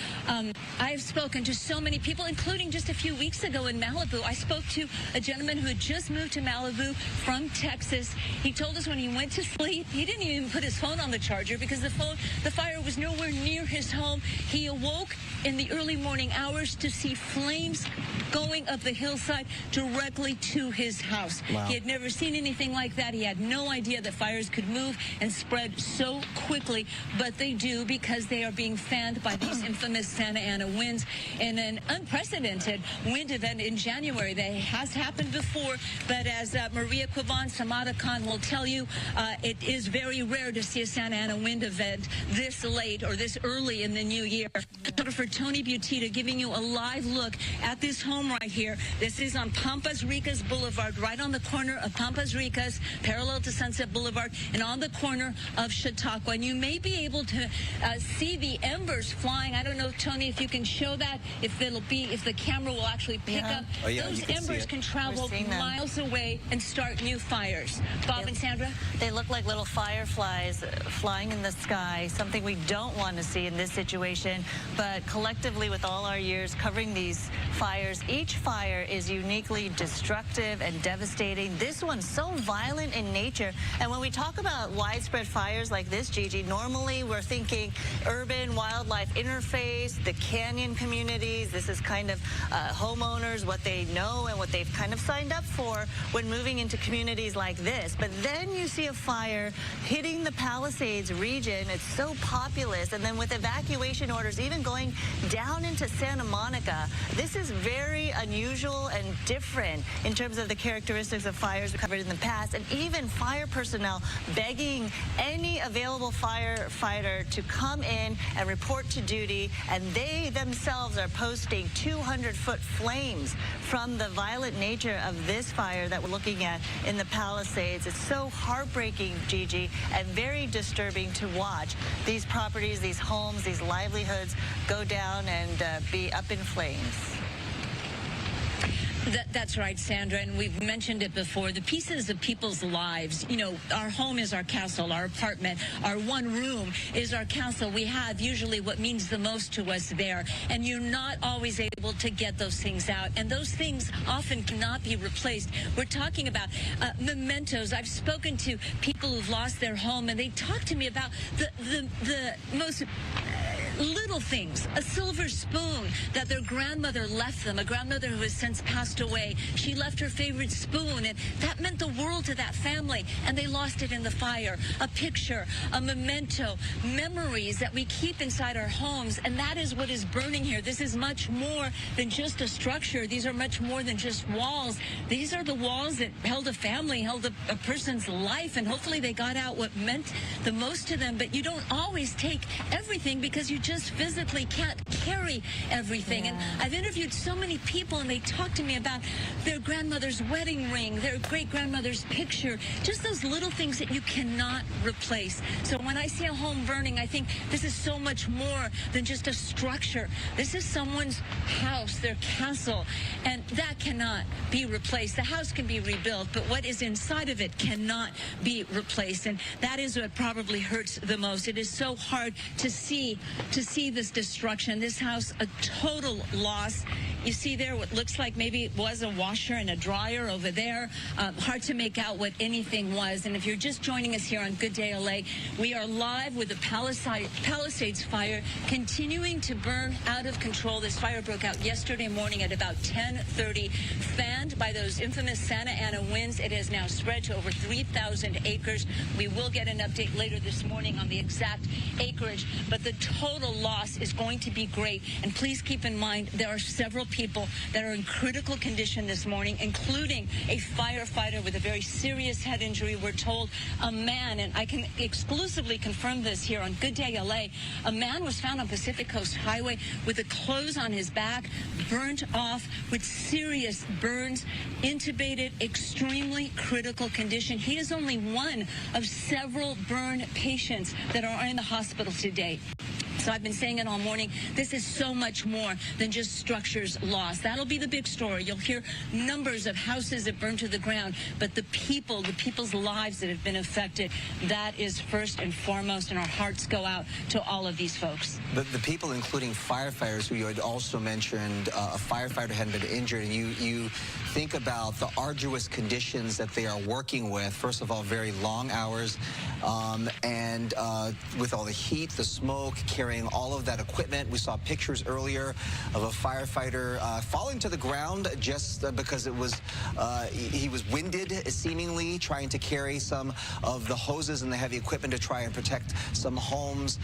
I've spoken to so many people, including just a few weeks ago in Malibu. I spoke to a gentleman who had just moved to Malibu from Texas. He told us when he went to sleep, he didn't even put his phone on the charger because the fire was nowhere near his home. He awoke in the early morning hours to see flames going up the hillside directly to his house. Wow. He had never seen anything like that. He had no idea that fires could move and spread so quickly, but they do because they are being fanned by these infamous Santa Ana winds. In an unprecedented wind event in January that has happened before, but as Maria Quivan Samada Khan will tell you, it is very rare to see a Santa Ana wind event this late or this early in the new year. For Tony Butita giving you a live look at this home right here. This is on Pampas Ricas Boulevard, right on the corner of Pampas Ricas, parallel to Sunset Boulevard, and on the corner of Chautauqua. And you may be able to see the embers flying. I don't know, Tony, if you can show that, if the camera will actually pick up. Oh, yeah, those embers can travel miles away and start new fires. Bob and Sandra? They look like little fireflies flying in the sky, something we don't want to see in this situation. But collectively, with all our years covering these fires, each fire is uniquely destructive and devastating. This one's so violent in nature. And when we talk about widespread fires like this, Gigi, normally we're thinking urban wildlife interface, the canyon communities. This is kind of homeowners, what they know and what they've kind of signed up for when moving into communities like this. But then you see a fire hitting the Palisades region. It's so populous. And then with evacuation orders even going down into Santa Monica, this is very unusual and different in terms of the characteristics of fires we covered in the past, and even fire personnel begging any available firefighter to come in and report to duty, and they themselves are posting 200-foot flames from the violent nature of this fire that we're looking at in the Palisades. It's so heartbreaking, Gigi, and very disturbing to watch these properties, these homes, these livelihoods go down and be up in flames. That's right, Sandra, and we've mentioned it before. The pieces of people's lives, you know, our home is our castle, our apartment, our one room is our castle. We have usually what means the most to us there, and you're not always able to get those things out, and those things often cannot be replaced. We're talking about mementos. I've spoken to people who've lost their home, and they talk to me about the most little things. A silver spoon that their grandmother left them, a grandmother who has since passed away. She left her favorite spoon, and that meant the world to that family, and they lost it in the fire. A picture, a memento, memories that we keep inside our homes, and that is what is burning here. This is much more than just a structure. These are much more than just walls. These are the walls that held a family, held a person's life, and hopefully they got out what meant the most to them. But you don't always take everything because you just physically can't carry everything. And I've interviewed so many people, and they talk to me about their grandmother's wedding ring, their great-grandmother's picture, just those little things that you cannot replace. So when I see a home burning, I think this is so much more than just a structure. This is someone's house, their castle, and that cannot be replaced. The house can be rebuilt, but what is inside of it cannot be replaced, and that is what probably hurts the most. It is so hard to see this destruction. This house, a total loss. You see there what looks like maybe it was a washer and a dryer over there. Hard to make out what anything was. And if you're just joining us here on Good Day LA, we are live with the Palisades fire continuing to burn out of control. This fire broke out yesterday morning at about 10:30. Fanned by those infamous Santa Ana winds, it has now spread to over 3,000 acres. We will get an update later this morning on the exact acreage, but the total loss is going to be great. And please keep in mind there are several people that are in critical condition this morning, including a firefighter with a very serious head injury. We're told a man, and I can exclusively confirm this here on Good Day LA, a man was found on Pacific Coast Highway with the clothes on his back, burnt off with serious burns, intubated, extremely critical condition. He is only one of several burn patients that are in the hospital today. So I've been saying it all morning. This is so much more than just structures lost. That'll be the big story. You'll hear numbers of houses that burned to the ground, but the people's lives that have been affected, that is first and foremost, and our hearts go out to all of these folks. The people, including firefighters, who you had also mentioned, a firefighter had been injured, and you think about the arduous conditions that they are working with. First of all, very long hours, and with all the heat, the smoke, carrying all of that equipment. We saw pictures earlier of a firefighter falling to the ground just because it was he was winded, seemingly, trying to carry some of the hoses and the heavy equipment to try and protect some homes.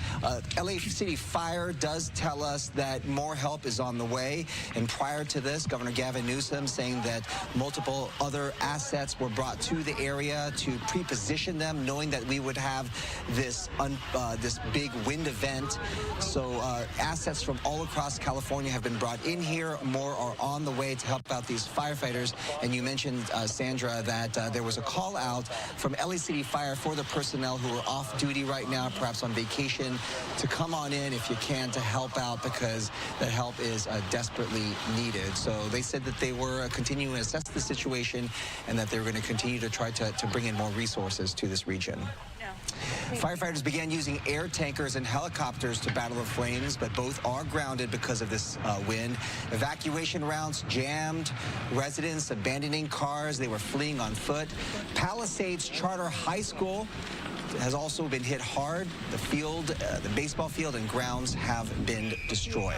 LA City Fire does tell us that more help is on the way, and prior to this, Governor Gavin Newsom saying that multiple other assets were brought to the area to pre-position them, knowing that we would have this big wind event. So assets from all across California have been brought in here. More are on the way to help out these firefighters. And you mentioned, Sandra, that there was a call out from LA City Fire for the personnel who are off duty right now, perhaps on vacation, to come on in if you can to help out, because that help is desperately needed. So they said that they were continuing to assess the situation and that they were going to continue to try to bring in more resources to this region. Firefighters began using air tankers and helicopters to battle the flames, but both are grounded because of this wind. Evacuation routes jammed, residents abandoning cars. They were fleeing on foot. Palisades Charter High School has also been hit hard. The field, the baseball field and grounds have been destroyed.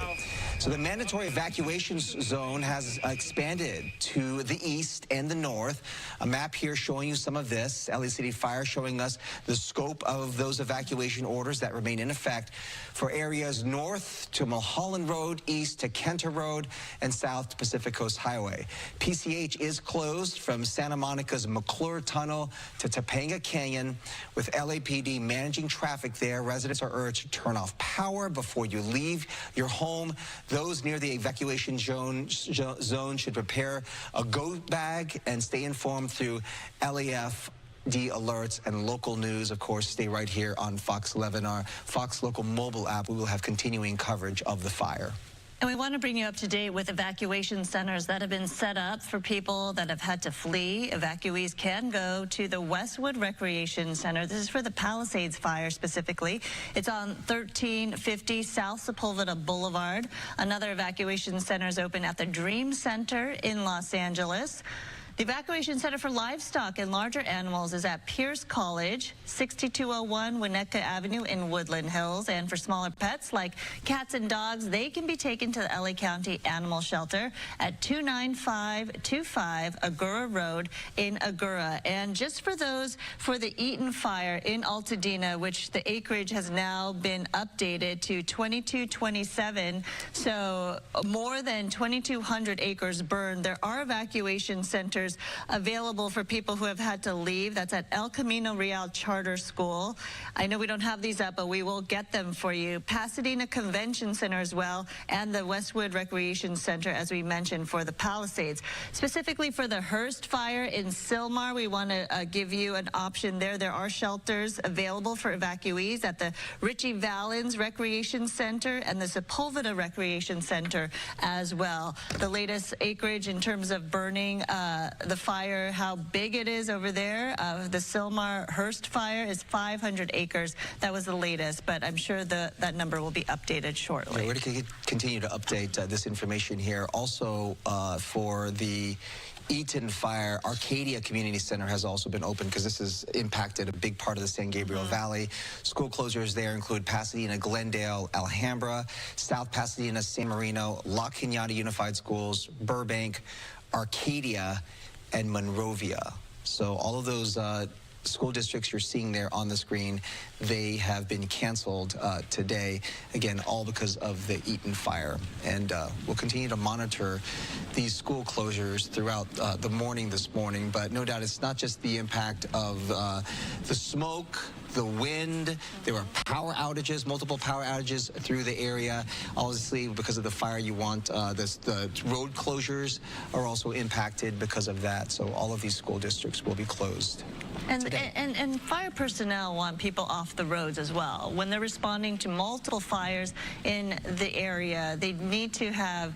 So the mandatory evacuation zone has expanded to the east and the north. A map here showing you some of this. LA City Fire showing us the scope of those evacuation orders that remain in effect for areas north to Mulholland Road, east to Kenter Road, and south to Pacific Coast Highway. PCH is closed from Santa Monica's McClure Tunnel to Topanga Canyon, with LAPD managing traffic there. Residents are urged to turn off power before you leave your home. Those near the evacuation zone should prepare a go bag and stay informed through LAFD alerts and local news. Of course, stay right here on Fox 11, our Fox Local mobile app. We will have continuing coverage of the fire. And we want to bring you up to date with evacuation centers that have been set up for people that have had to flee. Evacuees can go to the Westwood Recreation Center. This is for the Palisades fire specifically. It's on 1350 South Sepulveda Boulevard. Another evacuation center is open at the Dream Center in Los Angeles. The evacuation center for livestock and larger animals is at Pierce College, 6201 Winnetka Avenue in Woodland Hills. And for smaller pets like cats and dogs, they can be taken to the LA County Animal Shelter at 29525 Agoura Road in Agoura. And just for those for the Eaton fire in Altadena, which the acreage has now been updated to 2227, so more than 2,200 acres burned, there are evacuation centers available for people who have had to leave. That's at El Camino Real Charter School. I know we don't have these up, but we will get them for you. Pasadena Convention Center as well, and the Westwood Recreation Center, as we mentioned, for the Palisades. Specifically for the Hearst fire in Sylmar, we want to give you an option there. There are shelters available for evacuees at the Richie Valens Recreation Center and the Sepulveda Recreation Center as well. The latest acreage in terms of burning, the fire, how big it is over there. The Sylmar Hearst fire is 500 acres. That was the latest, but I'm sure that number will be updated shortly. Yeah, we're going to continue to update this information here. Also, for the Eaton fire, Arcadia Community Center has also been open because this has impacted a big part of the San Gabriel Valley. School closures there include Pasadena, Glendale, Alhambra, South Pasadena, San Marino, La Cañada Unified Schools, Burbank, Arcadia, and Monrovia. So all of those school districts you're seeing there on the screen, they have been canceled today. Again, all because of the Eaton fire. And we'll continue to monitor these school closures throughout the morning this morning. But no doubt it's not just the impact of the smoke, the wind. There were power outages, multiple power outages through the area. Obviously, because of the fire, you want the road closures are also impacted because of that. So all of these school districts will be closed. And fire personnel want people off the roads as well. When they're responding to multiple fires in the area, they need to have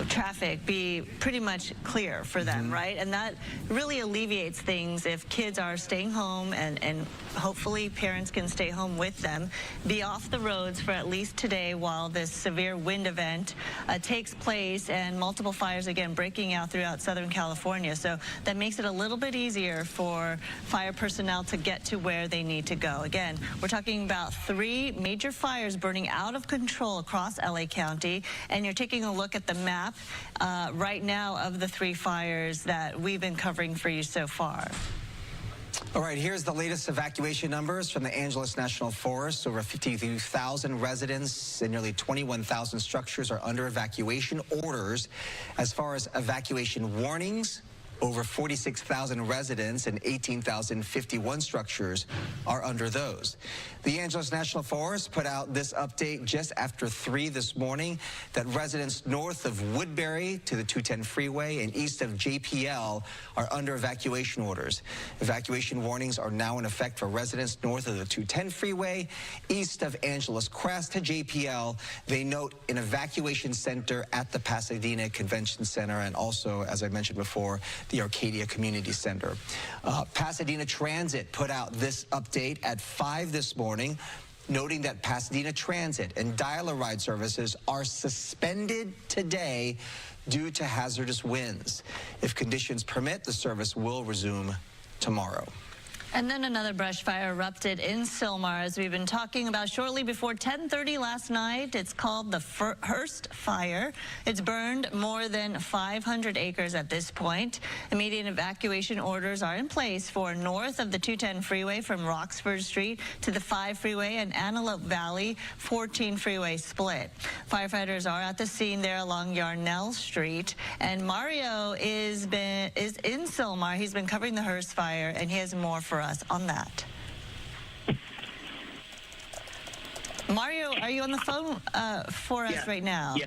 traffic be pretty much clear for them, right? And that really alleviates things if kids are staying home, and hopefully parents can stay home with them, be off the roads for at least today while this severe wind event takes place, and multiple fires again breaking out throughout Southern California. So that makes it a little bit easier for fire personnel to get to where they need to go. Again, we're talking about 3 major fires burning out of control across LA County, and you're taking a look at the map right now of the 3 fires that we've been covering for you so far. All right, here's the latest evacuation numbers from the Angeles National Forest. Over 52,000 residents and nearly 21,000 structures are under evacuation orders. As far as evacuation warnings, over 46,000 residents and 18,051 structures are under those. The Angeles National Forest put out this update just after 3 this morning that residents north of Woodbury to the 210 freeway and east of JPL are under evacuation orders. Evacuation warnings are now in effect for residents north of the 210 freeway, east of Angeles Crest to JPL. They note an evacuation center at the Pasadena Convention Center and also, as I mentioned before, the Arcadia Community Center. Pasadena Transit put out this update at 5 this morning, noting that Pasadena Transit and dial-a-ride services are suspended today due to hazardous winds. If conditions permit, the service will resume tomorrow. And then another brush fire erupted in Sylmar, as we've been talking about shortly before 10:30 last night. It's called the Hearst Fire. It's burned more than 500 acres at this point. Immediate evacuation orders are in place for north of the 210 freeway from Roxford Street to the 5 freeway and Antelope Valley 14 freeway split. Firefighters are at the scene there along Yarnell Street. And Mario is in Sylmar. He's been covering the Hearst Fire, and he has more for us on that. Mario, are you on the phone for us right now? Yeah.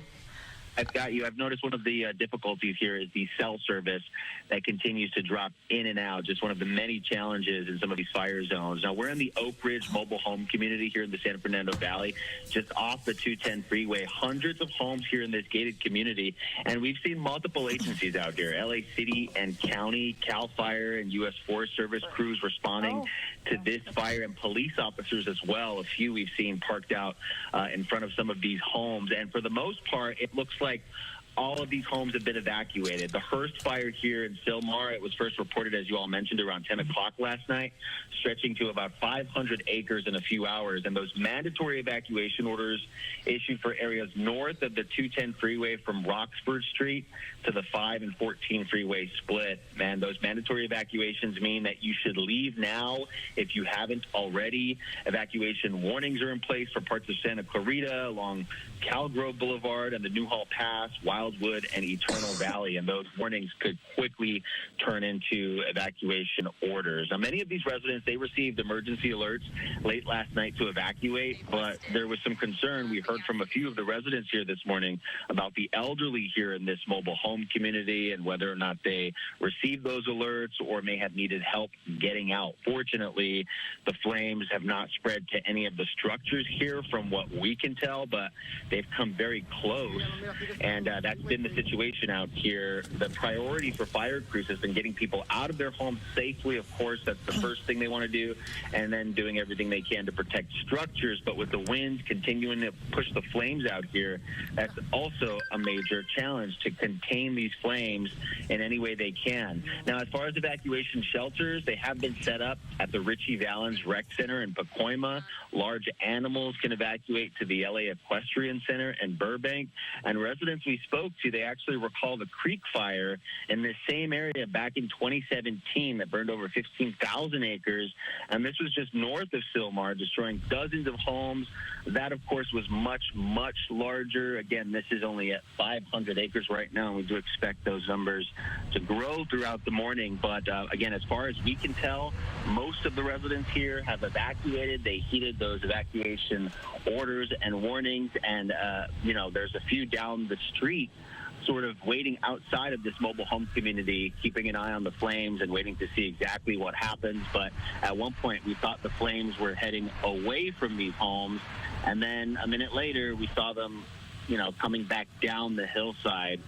I've got you. I've noticed one of the difficulties here is the cell service that continues to drop in and out, just one of the many challenges in some of these fire zones. Now, we're in the Oak Ridge mobile home community here in the San Fernando Valley, just off the 210 freeway. Hundreds of homes here in this gated community, and we've seen multiple agencies out here, LA City and County, CAL FIRE and U.S. Forest Service crews responding to this fire, and police officers as well. A few we've seen parked out in front of some of these homes, and for the most part, it looks like all of these homes have been evacuated. The Hearst fire here in Sylmar, it was first reported, as you all mentioned, around 10 o'clock last night, stretching to about 500 acres in a few hours. And those mandatory evacuation orders issued for areas north of the 210 freeway from Roxford Street to the 5 and 14 freeway split. Man, those mandatory evacuations mean that you should leave now if you haven't already. Evacuation warnings are in place for parts of Santa Clarita, along Cal Grove Boulevard and the Newhall Pass, Wildwood, and Eternal Valley, and those warnings could quickly turn into evacuation orders. Now, many of these residents, they received emergency alerts late last night to evacuate, but there was some concern. We heard from a few of the residents here this morning about the elderly here in this mobile home community and whether or not they received those alerts or may have needed help getting out. Fortunately, the flames have not spread to any of the structures here from what we can tell, but they've come very close, and that's been the situation out here. The priority for fire crews has been getting people out of their homes safely. Of course, that's the first thing they want to do, and then doing everything they can to protect structures. But with the winds continuing to push the flames out here, that's also a major challenge, to contain these flames in any way they can. Now, as far as evacuation shelters, they have been set up at the Richie Valens Rec Center in Pacoima. Large animals can evacuate to the LA Equestrian Center in Burbank, and residents we spoke to, they actually recall the Creek Fire in this same area back in 2017 that burned over 15,000 acres, and this was just north of Sylmar, destroying dozens of homes. That, of course, was much, much larger. Again, this is only at 500 acres right now, and we do expect those numbers to grow throughout the morning. But again, as far as we can tell, most of the residents here have evacuated. They heeded those evacuation orders and warnings, and you know, there's a few down the street sort of waiting outside of this mobile home community, keeping an eye on the flames and waiting to see exactly what happens. But at one point, we thought the flames were heading away from these homes, and then a minute later, we saw them, you know, coming back down the hillside.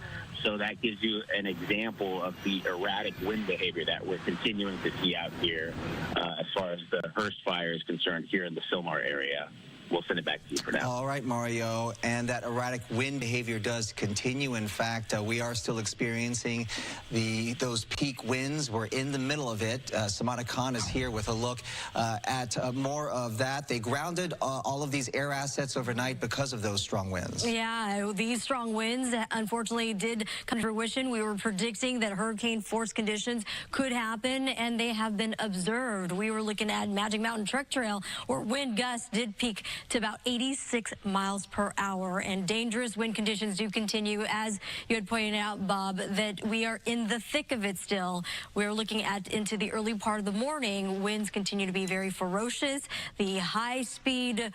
So that gives you an example of the erratic wind behavior that we're continuing to see out here as far as the Hearst fire is concerned here in the Sylmar area. We'll send it back to you for now. All right, Mario. And that erratic wind behavior does continue. In fact, we are still experiencing those peak winds. We're in the middle of it. Samana Khan is here with a look at more of that. They grounded all of these air assets overnight because of those strong winds. Yeah, these strong winds, unfortunately, did come to fruition. We were predicting that hurricane force conditions could happen, and they have been observed. We were looking at Magic Mountain Truck Trail, where wind gusts did peak to about 86 miles per hour, and dangerous wind conditions do continue. As you had pointed out, Bob, that we are in the thick of it still. We're looking at into the early part of the morning. Winds continue to be very ferocious. The high-speed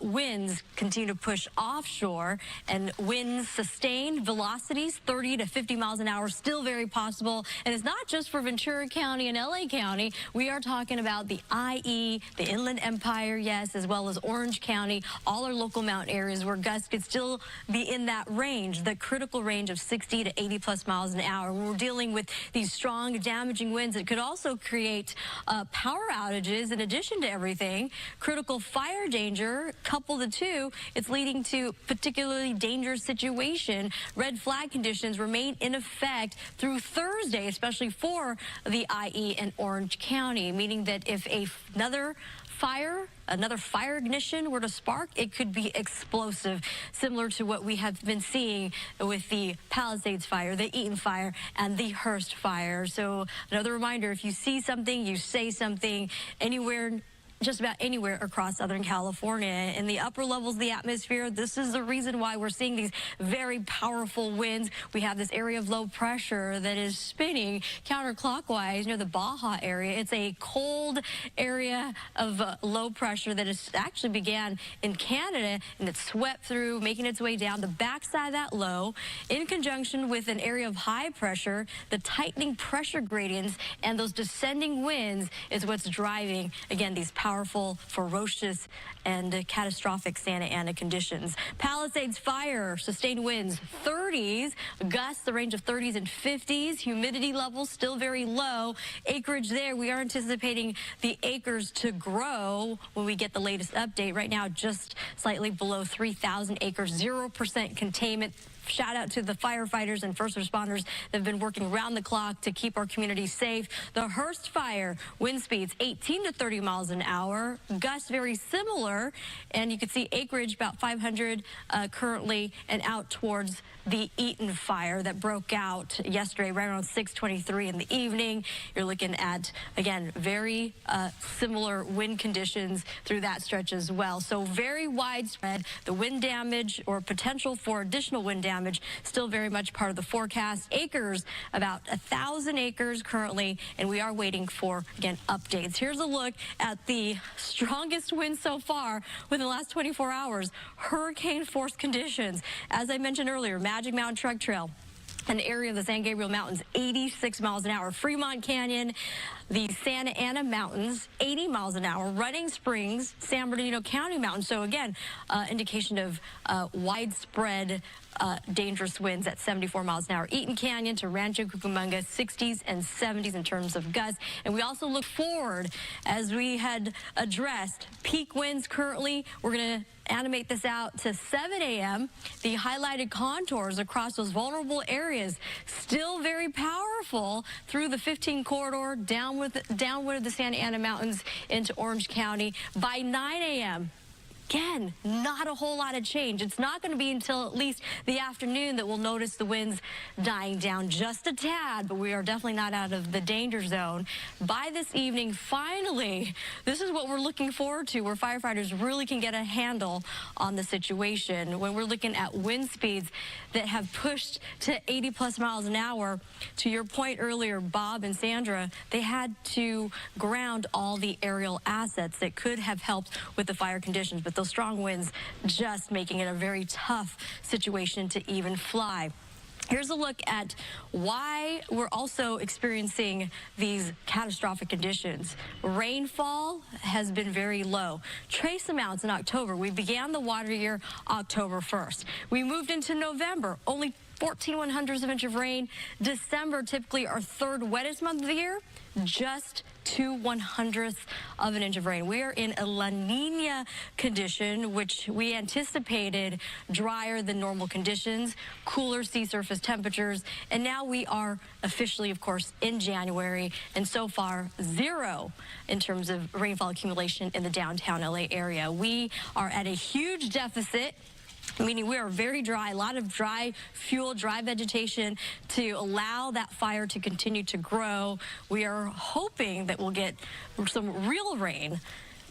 winds continue to push offshore, and winds sustained velocities 30 to 50 miles an hour, still very possible. And it's not just for Ventura County and LA County. We are talking about the IE, the Inland Empire, yes, as well as Orange County, all our local mountain areas where gusts could still be in that range, the critical range of 60 to 80 plus miles an hour. We're dealing with these strong, damaging winds that could also create power outages in addition to everything. Critical fire danger. Couple the two, it's leading to particularly dangerous situation. Red flag conditions remain in effect through Thursday, especially for the IE and Orange County, meaning that if another fire ignition were to spark, it could be explosive, similar to what we have been seeing with the Palisades fire, the Eaton fire, and the Hearst fire. So another reminder, if you see something, you say something anywhere just about anywhere across Southern California. In the upper levels of the atmosphere, this is the reason why we're seeing these very powerful winds. We have this area of low pressure that is spinning counterclockwise near the Baja area. It's a cold area of low pressure that has actually began in Canada, and it swept through, making its way down the backside of that low, in conjunction with an area of high pressure. The tightening pressure gradients and those descending winds is what's driving, again, these powerful, ferocious, and catastrophic Santa Ana conditions. Palisades fire, sustained winds, 30s, gusts, the range of 30s and 50s. Humidity levels still very low. Acreage there, we are anticipating the acres to grow when we get the latest update. Right now, just slightly below 3,000 acres, 0% containment. Shout out to the firefighters and first responders that have been working around the clock to keep our community safe. The Hearst fire, wind speeds 18 to 30 miles an hour. Gusts very similar, and you can see acreage about 500 currently, and out towards the Eaton fire that broke out yesterday right around 6:23 in the evening. You're looking at, again, very similar wind conditions through that stretch as well. So very widespread. The wind damage or potential for additional wind damage still very much part of the forecast. Acres, about 1,000 acres currently, and we are waiting for, again, updates. Here's a look at the strongest wind so far within the last 24 hours. Hurricane force conditions. As I mentioned earlier, Magic Mountain Truck Trail, an area of the San Gabriel Mountains, 86 miles an hour. Fremont Canyon, the Santa Ana Mountains, 80 miles an hour. Running Springs, San Bernardino County Mountains. So again, indication of widespread dangerous winds at 74 miles an hour. Eaton Canyon to Rancho Cucamonga, 60s and 70s in terms of gusts. And we also look forward, as we had addressed, peak winds currently. We're going to animate this out to 7 a.m. The highlighted contours across those vulnerable areas still very powerful through the 15 corridor, downward of the Santa Ana Mountains into Orange County. By 9 a.m., again, not a whole lot of change. It's not going to be until at least the afternoon that we'll notice the winds dying down just a tad, but we are definitely not out of the danger zone. By this evening, finally, this is what we're looking forward to, where firefighters really can get a handle on the situation. When we're looking at wind speeds that have pushed to 80+ miles an hour, to your point earlier, Bob and Sandra, they had to ground all the aerial assets that could have helped with the fire conditions, but those strong winds just making it a very tough situation to even fly. Here's a look at why we're also experiencing these catastrophic conditions. Rainfall has been very low. Trace amounts in October. We began the water year October 1st. We moved into November, only 14/100ths of an inch of rain. December, typically our third wettest month of the year, just 2/100ths of an inch of rain. We are in a La Nina condition, which we anticipated drier than normal conditions, cooler sea surface temperatures, and now we are officially, of course, in January, and so far zero in terms of rainfall accumulation in the downtown LA area. We are at a huge deficit, meaning we are very dry, a lot of dry fuel, dry vegetation to allow that fire to continue to grow. We are hoping that we'll get some real rain.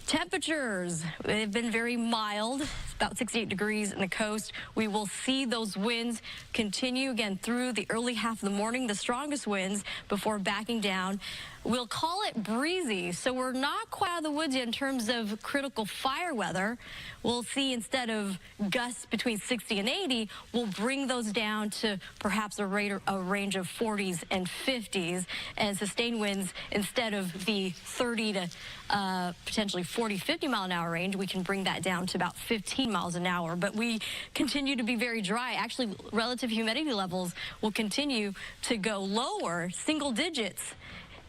Temperatures, they've been very mild, about 68 degrees in the coast. We will see those winds continue again through the early half of the morning, the strongest winds before backing down. We'll call it breezy, so we're not quite out of the woods yet in terms of critical fire weather. We'll see, instead of gusts between 60 and 80, we'll bring those down to perhaps a range of 40s and 50s, and sustained winds, instead of the 30 to potentially 40, 50 mile an hour range, we can bring that down to about 15 miles an hour. But we continue to be very dry. Actually, relative humidity levels will continue to go lower, single digits.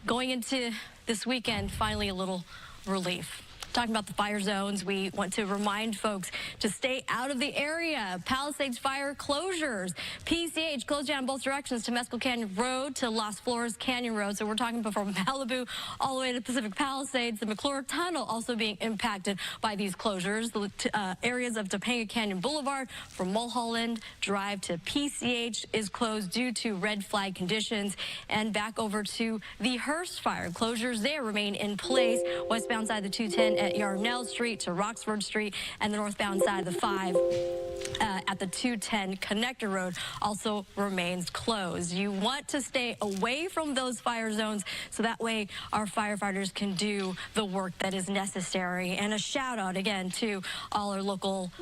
Going into this weekend, finally a little relief. Talking about the fire zones, we want to remind folks to stay out of the area. Palisades fire closures. PCH closed down both directions to Temescal Canyon Road to Las Flores Canyon Road. So we're talking about from Malibu all the way to Pacific Palisades. The McClure Tunnel also being impacted by these closures. The areas of Topanga Canyon Boulevard from Mulholland Drive to PCH is closed due to red flag conditions. And back over to the Hearst fire. Closures there remain in place. Westbound side of the 210 at Yarnell Street to Roxford Street, and the northbound side of the 5 at the 210 Connector Road also remains closed. You want to stay away from those fire zones so that way our firefighters can do the work that is necessary. And a shout out again to all our local